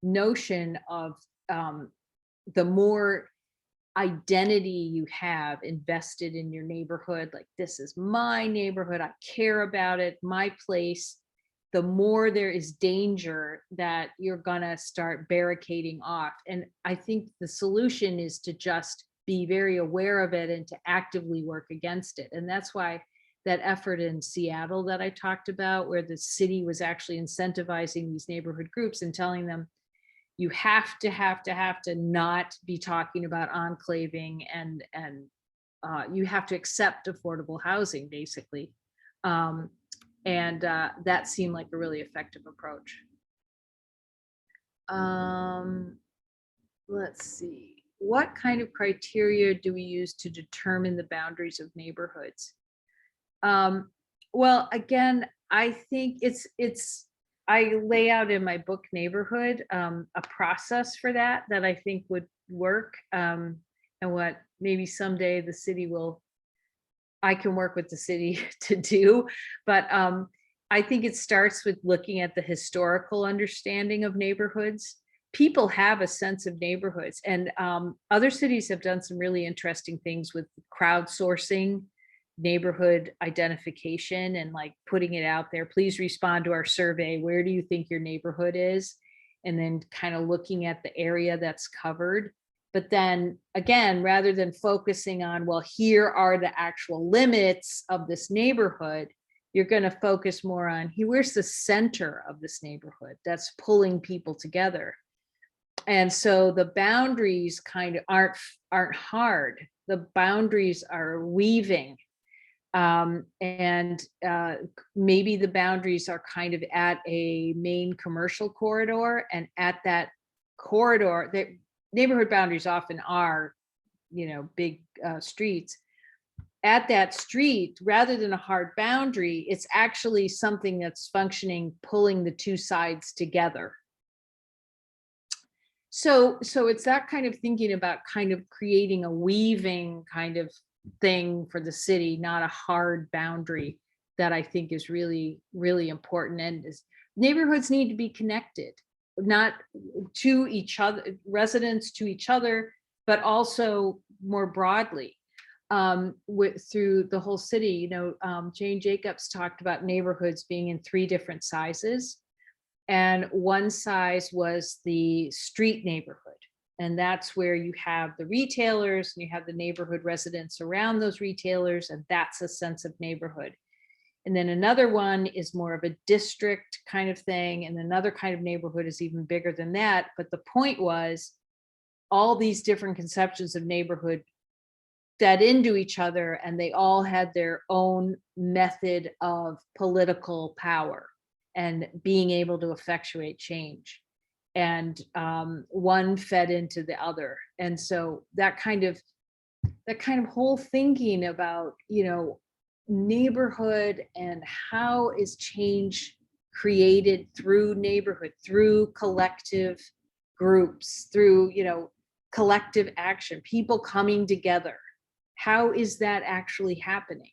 notion of the more identity you have invested in your neighborhood, like this is my neighborhood, I care about it, my place, the more there is danger that you're gonna start barricading off. And I think the solution is to just be very aware of it and to actively work against it. And that's why that effort in Seattle that I talked about, where the city was actually incentivizing these neighborhood groups and telling them, you have to not be talking about enclaving, and you have to accept affordable housing, basically. And that seemed like a really effective approach. Let's see. What kind of criteria do we use to determine the boundaries of neighborhoods? Well, again, I think it's I lay out in my book Neighborhood a process for that that I think would work, and what maybe someday the city will I can work with the city to do. But I think it starts with looking at the historical understanding of neighborhoods. People have a sense of neighborhoods, and other cities have done some really interesting things with crowdsourcing neighborhood identification and like putting it out there. Please respond to our survey. Where do you think your neighborhood is? And then kind of looking at the area that's covered. But then again, rather than focusing on, well, here are the actual limits of this neighborhood, you're going to focus more on here, where's the center of this neighborhood that's pulling people together. And so the boundaries kind of aren't hard. The boundaries are weaving. And maybe the boundaries are kind of at a main commercial corridor, and at that corridor, the neighborhood boundaries often are, big streets. At that street, rather than a hard boundary, it's actually something that's functioning, pulling the two sides together. So it's that kind of thinking about kind of creating a weaving kind of thing for the city, not a hard boundary, that I think is really, really important. And neighborhoods need to be connected, not to each other, residents to each other, but also more broadly through the whole city. Jane Jacobs talked about neighborhoods being in 3 different sizes. And one size was the street neighborhood. And that's where you have the retailers and you have the neighborhood residents around those retailers. And that's a sense of neighborhood. And then another one is more of a district kind of thing. And another kind of neighborhood is even bigger than that. But the point was, all these different conceptions of neighborhood fed into each other, and they all had their own method of political power and being able to effectuate change. And one fed into the other. And so that kind of whole thinking about, neighborhood and how is change created through neighborhood, through collective groups, through, collective action, people coming together. How is that actually happening?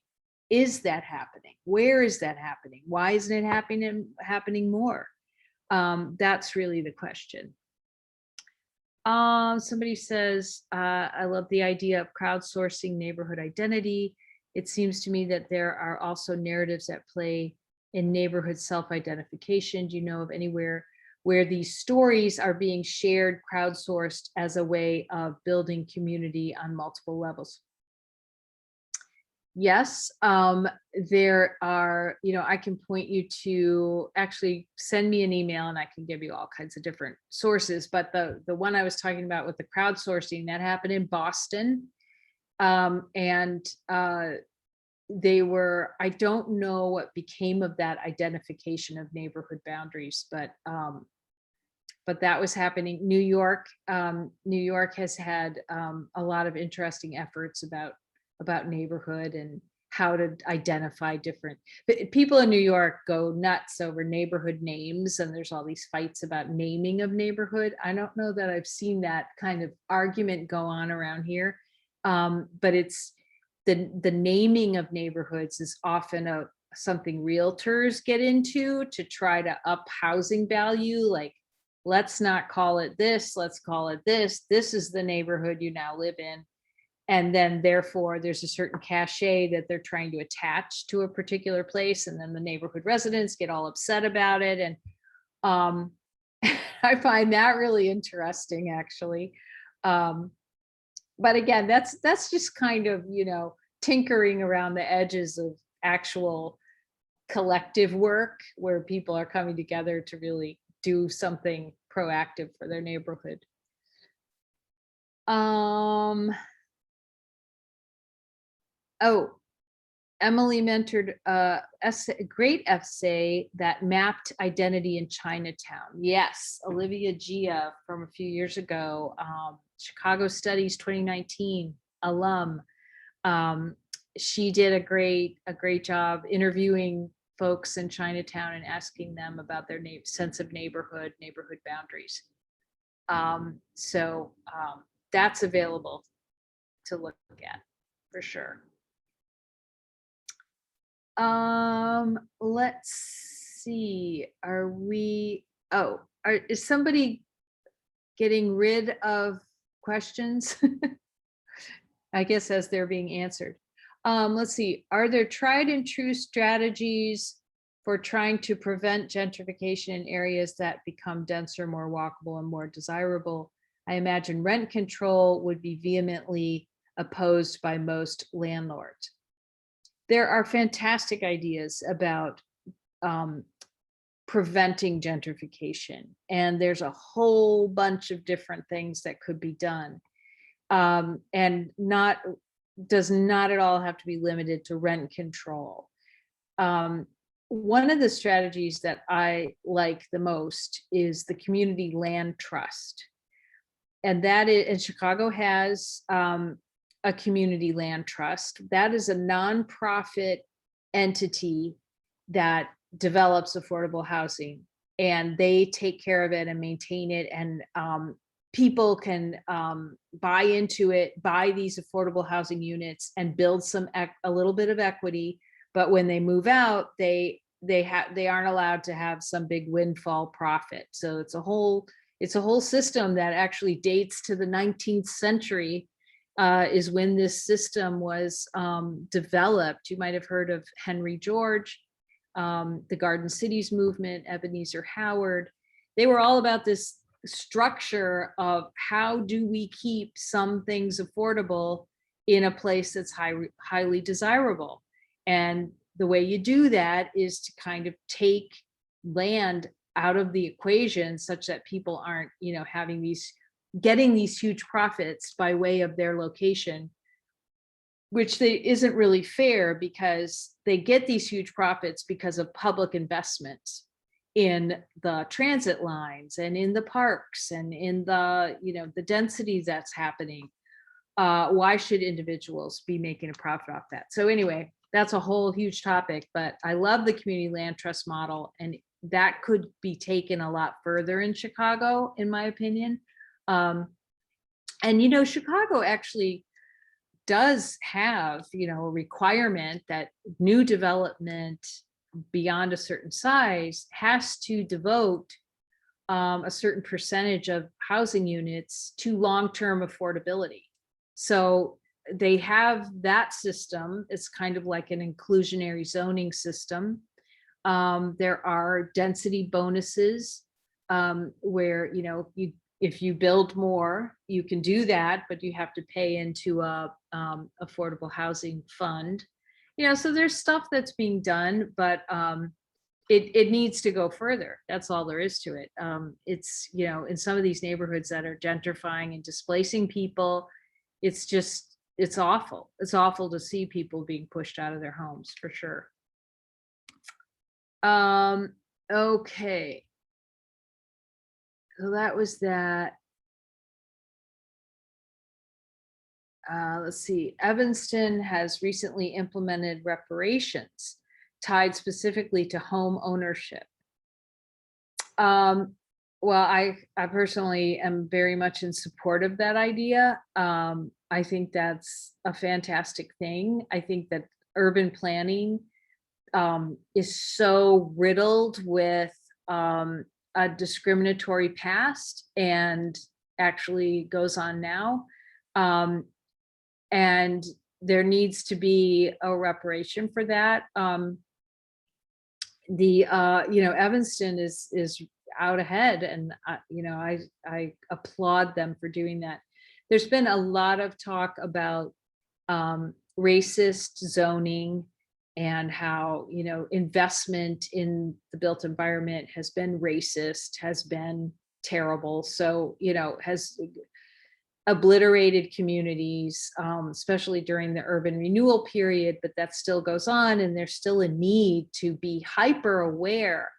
Is that happening? Where is that happening? Why isn't it happening more? That's really the question. Somebody says, I love the idea of crowdsourcing neighborhood identity. It seems to me that there are also narratives at play in neighborhood self-identification. Do you know of anywhere where these stories are being shared, crowdsourced as a way of building community on multiple levels? Yes, there are, I can point you to, actually send me an email and I can give you all kinds of different sources. But the one I was talking about with the crowdsourcing, that happened in Boston. And I don't know what became of that identification of neighborhood boundaries, but that was happening. New York has had a lot of interesting efforts about neighborhood and how to identify different, but people in New York go nuts over neighborhood names, and there's all these fights about naming of neighborhood. I don't know that I've seen that kind of argument go on around here, but it's the naming of neighborhoods is often something realtors get into to try to up housing value. Like, let's not call it this, let's call it this. This is the neighborhood you now live in. And then therefore there's a certain cachet that they're trying to attach to a particular place. And then the neighborhood residents get all upset about it. And I find that really interesting, actually. But again, that's just kind of, tinkering around the edges of actual collective work where people are coming together to really do something proactive for their neighborhood. Emily mentored a great essay that mapped identity in Chinatown. Yes, Olivia Gia from a few years ago, Chicago Studies 2019 alum. She did a great job interviewing folks in Chinatown and asking them about their sense of neighborhood boundaries. So that's available to look at for sure. Let's see. Is somebody getting rid of questions? I guess as they're being answered. Let's see. Are there tried and true strategies for trying to prevent gentrification in areas that become denser, more walkable, and more desirable? I imagine rent control would be vehemently opposed by most landlords. There are fantastic ideas about preventing gentrification, and there's a whole bunch of different things that could be done, and does not at all have to be limited to rent control. One of the strategies that I like the most is the community land trust, and that is, and Chicago has a community land trust. That is a nonprofit entity that develops affordable housing, and they take care of it and maintain it, and people can buy into it, buy these affordable housing units and build a little bit of equity, but when they move out, they aren't allowed to have some big windfall profit. So it's a whole system that actually dates to the 19th century, is when this system was developed. You might have heard of Henry George, the Garden Cities movement, Ebenezer Howard. They were all about this structure of how do we keep some things affordable in a place that's highly desirable. And the way you do that is to kind of take land out of the equation such that people aren't, getting these huge profits by way of their location, which isn't really fair, because they get these huge profits because of public investments in the transit lines and in the parks and in the, the density that's happening. Why should individuals be making a profit off that? So anyway, that's a whole huge topic, but I love the community land trust model, and that could be taken a lot further in Chicago, in my opinion. And Chicago actually does have, a requirement that new development beyond a certain size has to devote a certain percentage of housing units to long-term affordability. So they have that system. It's kind of like an inclusionary zoning system. There are density bonuses where, if you build more, you can do that, but you have to pay into a affordable housing fund. So there's stuff that's being done, but it needs to go further. That's all there is to it. It's, in some of these neighborhoods that are gentrifying and displacing people, it's awful. It's awful to see people being pushed out of their homes, for sure. Okay. So that was that. Let's see. Evanston has recently implemented reparations tied specifically to home ownership. Well, I personally am very much in support of that idea. I think that's a fantastic thing. I think that urban planning is so riddled with a discriminatory past, and actually goes on now. And there needs to be a reparation for that. Evanston is out ahead, and I applaud them for doing that. There's been a lot of talk about racist zoning, and how, investment in the built environment has been racist, has been terrible. So, has obliterated communities, especially during the urban renewal period, but that still goes on. And there's still a need to be hyper aware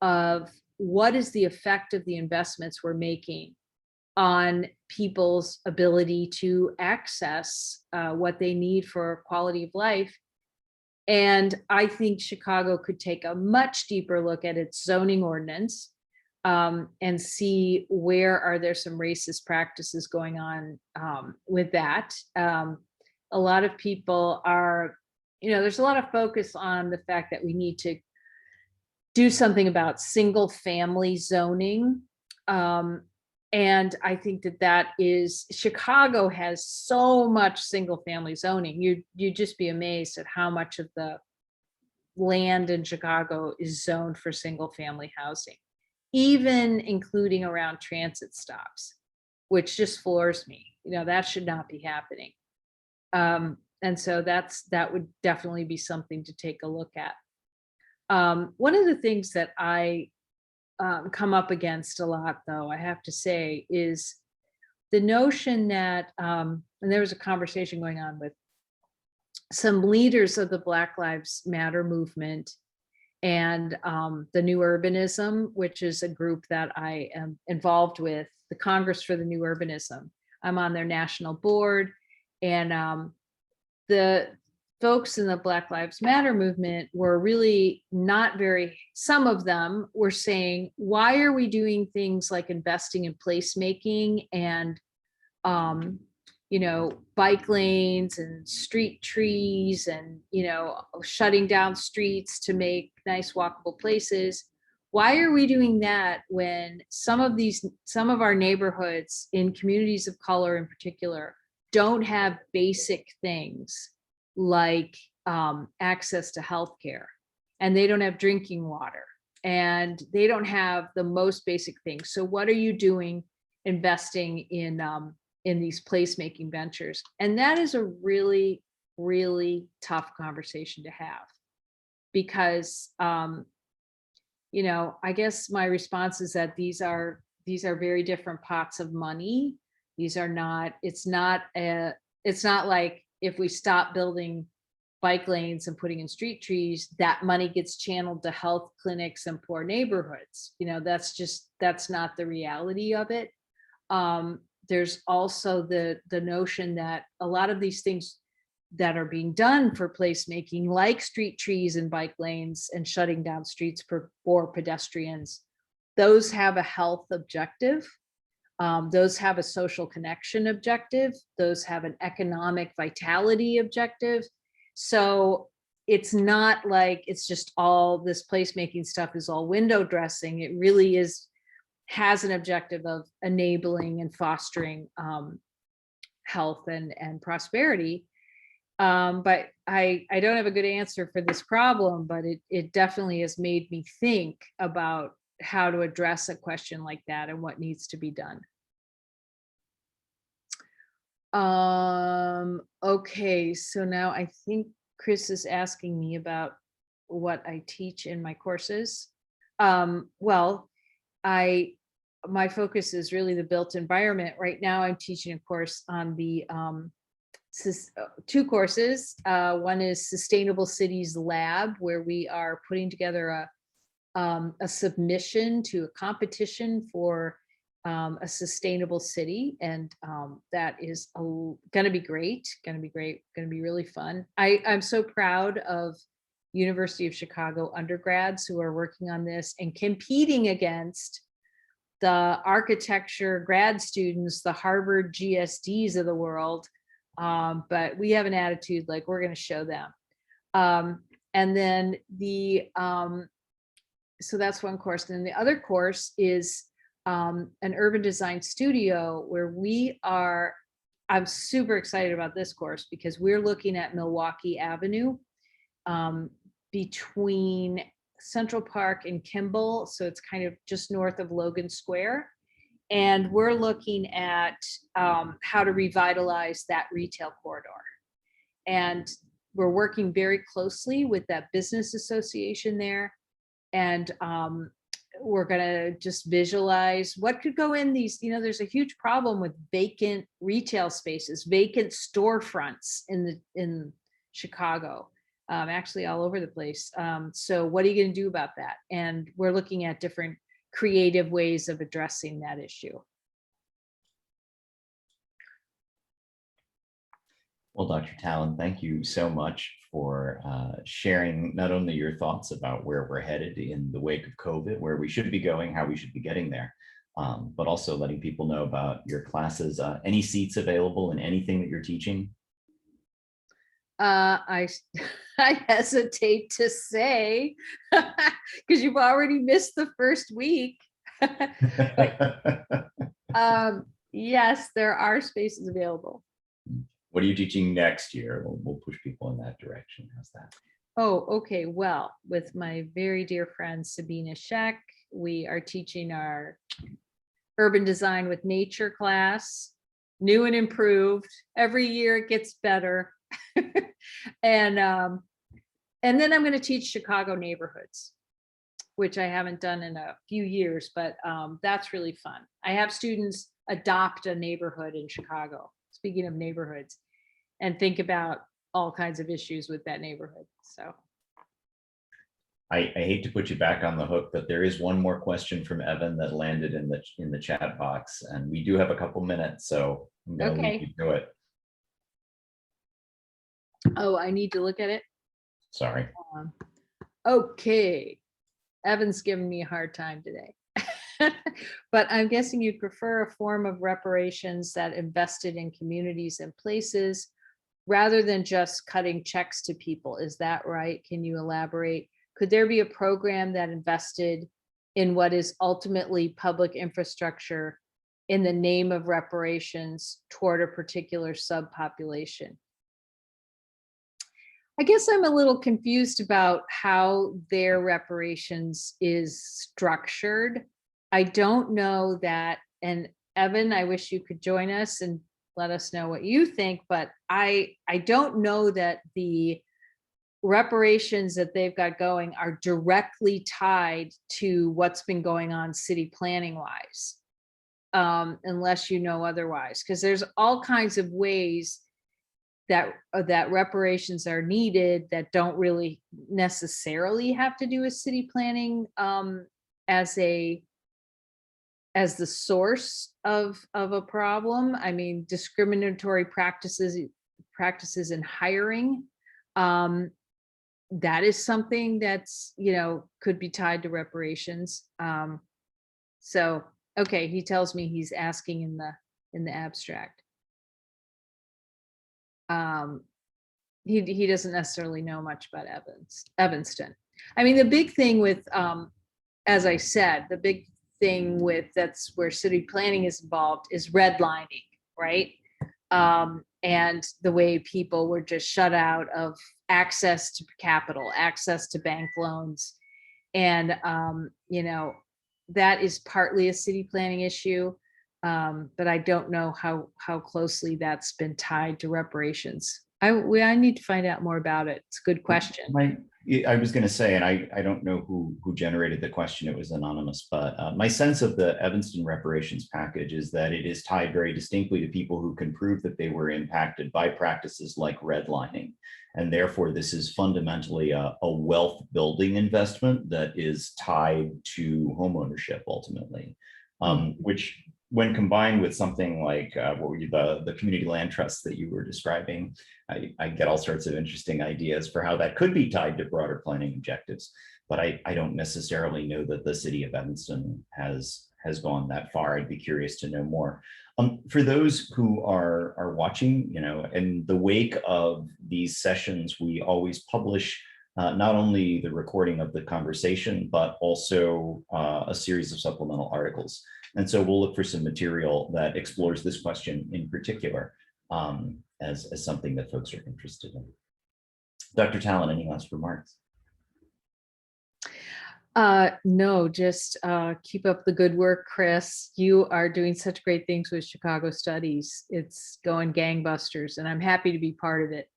of what is the effect of the investments we're making on people's ability to access what they need for quality of life. And I think Chicago could take a much deeper look at its zoning ordinance, and see where are there some racist practices going on, with that. A lot of people are, there's a lot of focus on the fact that we need to do something about single family zoning. Um, and I think that is, Chicago has so much single family zoning. You'd just be amazed at how much of the land in Chicago is zoned for single family housing, even including around transit stops, which just floors me. That should not be happening. And so that would definitely be something to take a look at. One of the things that I come up against a lot, though, I have to say, is the notion that, and there was a conversation going on with some leaders of the Black Lives Matter movement and the New Urbanism, which is a group that I am involved with, the Congress for the New Urbanism. I'm on their national board, and the folks in the Black Lives Matter movement were really not very, some of them were saying, why are we doing things like investing in placemaking and, bike lanes and street trees and, shutting down streets to make nice walkable places? Why are we doing that when some of our neighborhoods in communities of color in particular don't have basic things like access to healthcare, and they don't have drinking water, and they don't have the most basic things? So what are you doing investing in these placemaking ventures? And that is a really, really tough conversation to have, because I guess my response is that these are very different pots of money. These are not, it's not like if we stop building bike lanes and putting in street trees, that money gets channeled to health clinics and poor neighborhoods. That's not the reality of it. There's also the notion that a lot of these things that are being done for placemaking, like street trees and bike lanes and shutting down streets for pedestrians, those have a health objective. Those have a social connection objective. Those have an economic vitality objective. So it's not like it's just all this placemaking stuff is all window dressing. It really has an objective of enabling and fostering health and prosperity. But I don't have a good answer for this problem, but it definitely has made me think about how to address a question like that and what needs to be done. Okay, so now I think Chris is asking me about what I teach in my courses. Well, my focus is really the built environment. Right now I'm teaching a course on the two courses. One is Sustainable Cities Lab, where we are putting together a submission to a competition for a sustainable city, and that is going to be great, going to be really fun. I'm so proud of University of Chicago undergrads who are working on this and competing against the architecture grad students, the Harvard GSDs of the world. But we have an attitude like we're going to show them. And then so that's one course. Then the other course is an urban design studio where I'm super excited about this course because we're looking at Milwaukee Avenue between Central Park and Kimball. So it's kind of just north of Logan Square. And we're looking at how to revitalize that retail corridor. And we're working very closely with that business association there. And we're going to just visualize what could go in these. There's a huge problem with vacant retail spaces, vacant storefronts in Chicago, actually all over the place. So what are you going to do about that? And we're looking at different creative ways of addressing that issue. Well, Dr. Talon, thank you so much for sharing not only your thoughts about where we're headed in the wake of COVID, where we should be going, how we should be getting there, but also letting people know about your classes, any seats available in anything that you're teaching. I I hesitate to say because you've already missed the first week. Yes, there are spaces available. What are you teaching next year? We'll push people in that direction. How's that? Oh, okay. Well, with my very dear friend Sabina Scheck, we are teaching our urban design with nature class, new and improved. Every year it gets better. and then I'm going to teach Chicago neighborhoods, which I haven't done in a few years, but that's really fun. I have students adopt a neighborhood in Chicago, speaking of neighborhoods, and think about all kinds of issues with that neighborhood. So I hate to put you back on the hook, but there is one more question from Evan that landed in the chat box, and we do have a couple minutes, so I'm going to leave you to it. Oh, I need to look at it. Sorry. Okay. Evan's giving me a hard time today. But I'm guessing you'd prefer a form of reparations that invested in communities and places rather than just cutting checks to people. Is that right? Can you elaborate? Could there be a program that invested in what is ultimately public infrastructure in the name of reparations toward a particular subpopulation? I guess I'm a little confused about how their reparations is structured. I don't know that, and Evan, I wish you could join us and let us know what you think, but I don't know that the reparations that they've got going are directly tied to what's been going on city planning wise, unless you know otherwise, because there's all kinds of ways that reparations are needed that don't really necessarily have to do with city planning as the source of a problem. I mean, discriminatory practices in hiring, that is something that's, could be tied to reparations. So, okay, he tells me he's asking in the abstract. He doesn't necessarily know much about Evanston. I mean, the big thing with, as I said, the big thing with that's where city planning is involved is redlining, right? And the way people were just shut out of access to capital, access to bank loans. And, that is partly a city planning issue. But I don't know how closely that's been tied to reparations. I need to find out more about it. It's a good question. I was going to say, and I don't know who generated the question. It was anonymous, but my sense of the Evanston reparations package is that it is tied very distinctly to people who can prove that they were impacted by practices like redlining. And therefore, this is fundamentally a wealth building investment that is tied to homeownership ultimately, which when combined with something like what were the community land trusts that you were describing, I get all sorts of interesting ideas for how that could be tied to broader planning objectives. But I don't necessarily know that the city of Evanston has gone that far. I'd be curious to know more. For those who are watching, in the wake of these sessions, we always publish not only the recording of the conversation, but also a series of supplemental articles. And so we'll look for some material that explores this question in particular as something that folks are interested in. Dr. Talon, any last remarks? No, just keep up the good work, Chris. You are doing such great things with Chicago Studies. It's going gangbusters, and I'm happy to be part of it.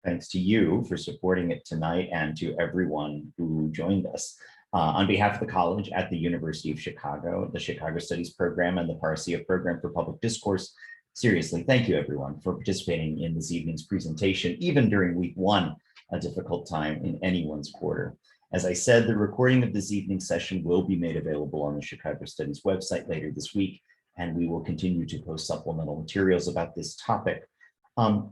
Thanks to you for supporting it tonight and to everyone who joined us. On behalf of the college at the University of Chicago, the Chicago Studies Program and the Parcia Program for Public Discourse, seriously, thank you everyone for participating in this evening's presentation, even during week one, a difficult time in anyone's quarter. As I said, the recording of this evening's session will be made available on the Chicago Studies website later this week, and we will continue to post supplemental materials about this topic.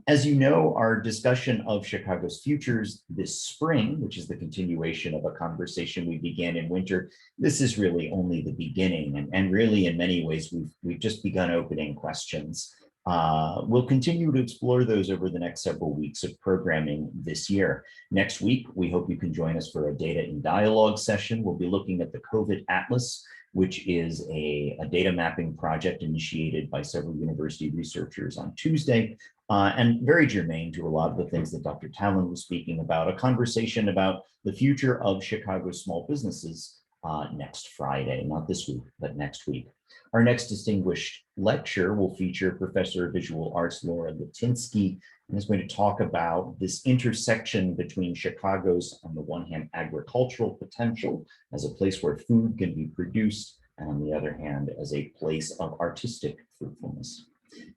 As you know, our discussion of Chicago's futures this spring, which is the continuation of a conversation we began in winter, this is really only the beginning. And really, in many ways, we've just begun opening questions. We'll continue to explore those over the next several weeks of programming this year. Next week, we hope you can join us for a Data in Dialogue session. We'll be looking at the COVID Atlas, which is a data mapping project initiated by several university researchers on Tuesday, and very germane to a lot of the things that Dr. Tallon was speaking about, a conversation about the future of Chicago small businesses next Friday, not this week, but next week. Our next distinguished lecture will feature Professor of Visual Arts Laura Litinsky, and is going to talk about this intersection between Chicago's, on the one hand, agricultural potential as a place where food can be produced, and on the other hand, as a place of artistic fruitfulness.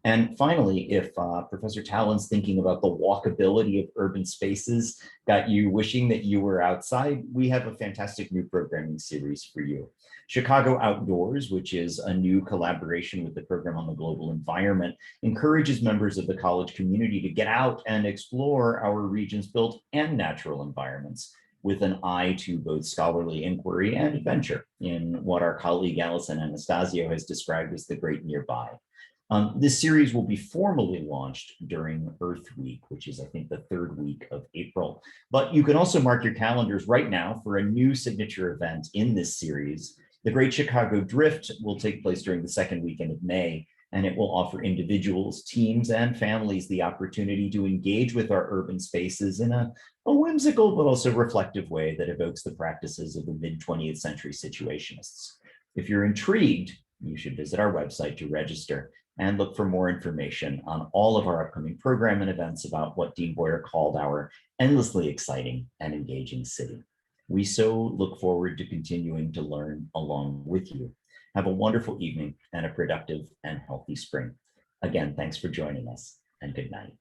And finally, if Professor Tallon's thinking about the walkability of urban spaces got you wishing that you were outside, we have a fantastic new programming series for you. Chicago Outdoors, which is a new collaboration with the Program on the Global Environment, encourages members of the college community to get out and explore our region's built and natural environments, with an eye to both scholarly inquiry and adventure in what our colleague Allison Anastasio has described as the great nearby. This series will be formally launched during Earth Week, which is, I think, the third week of April. But you can also mark your calendars right now for a new signature event in this series. The Great Chicago Drift will take place during the second weekend of May, and it will offer individuals, teams, and families the opportunity to engage with our urban spaces in a whimsical but also reflective way that evokes the practices of the mid-20th century situationists. If you're intrigued, you should visit our website to register and look for more information on all of our upcoming program and events about what Dean Boyer called our endlessly exciting and engaging city. We so look forward to continuing to learn along with you. Have a wonderful evening and a productive and healthy spring. Again, thanks for joining us, and good night.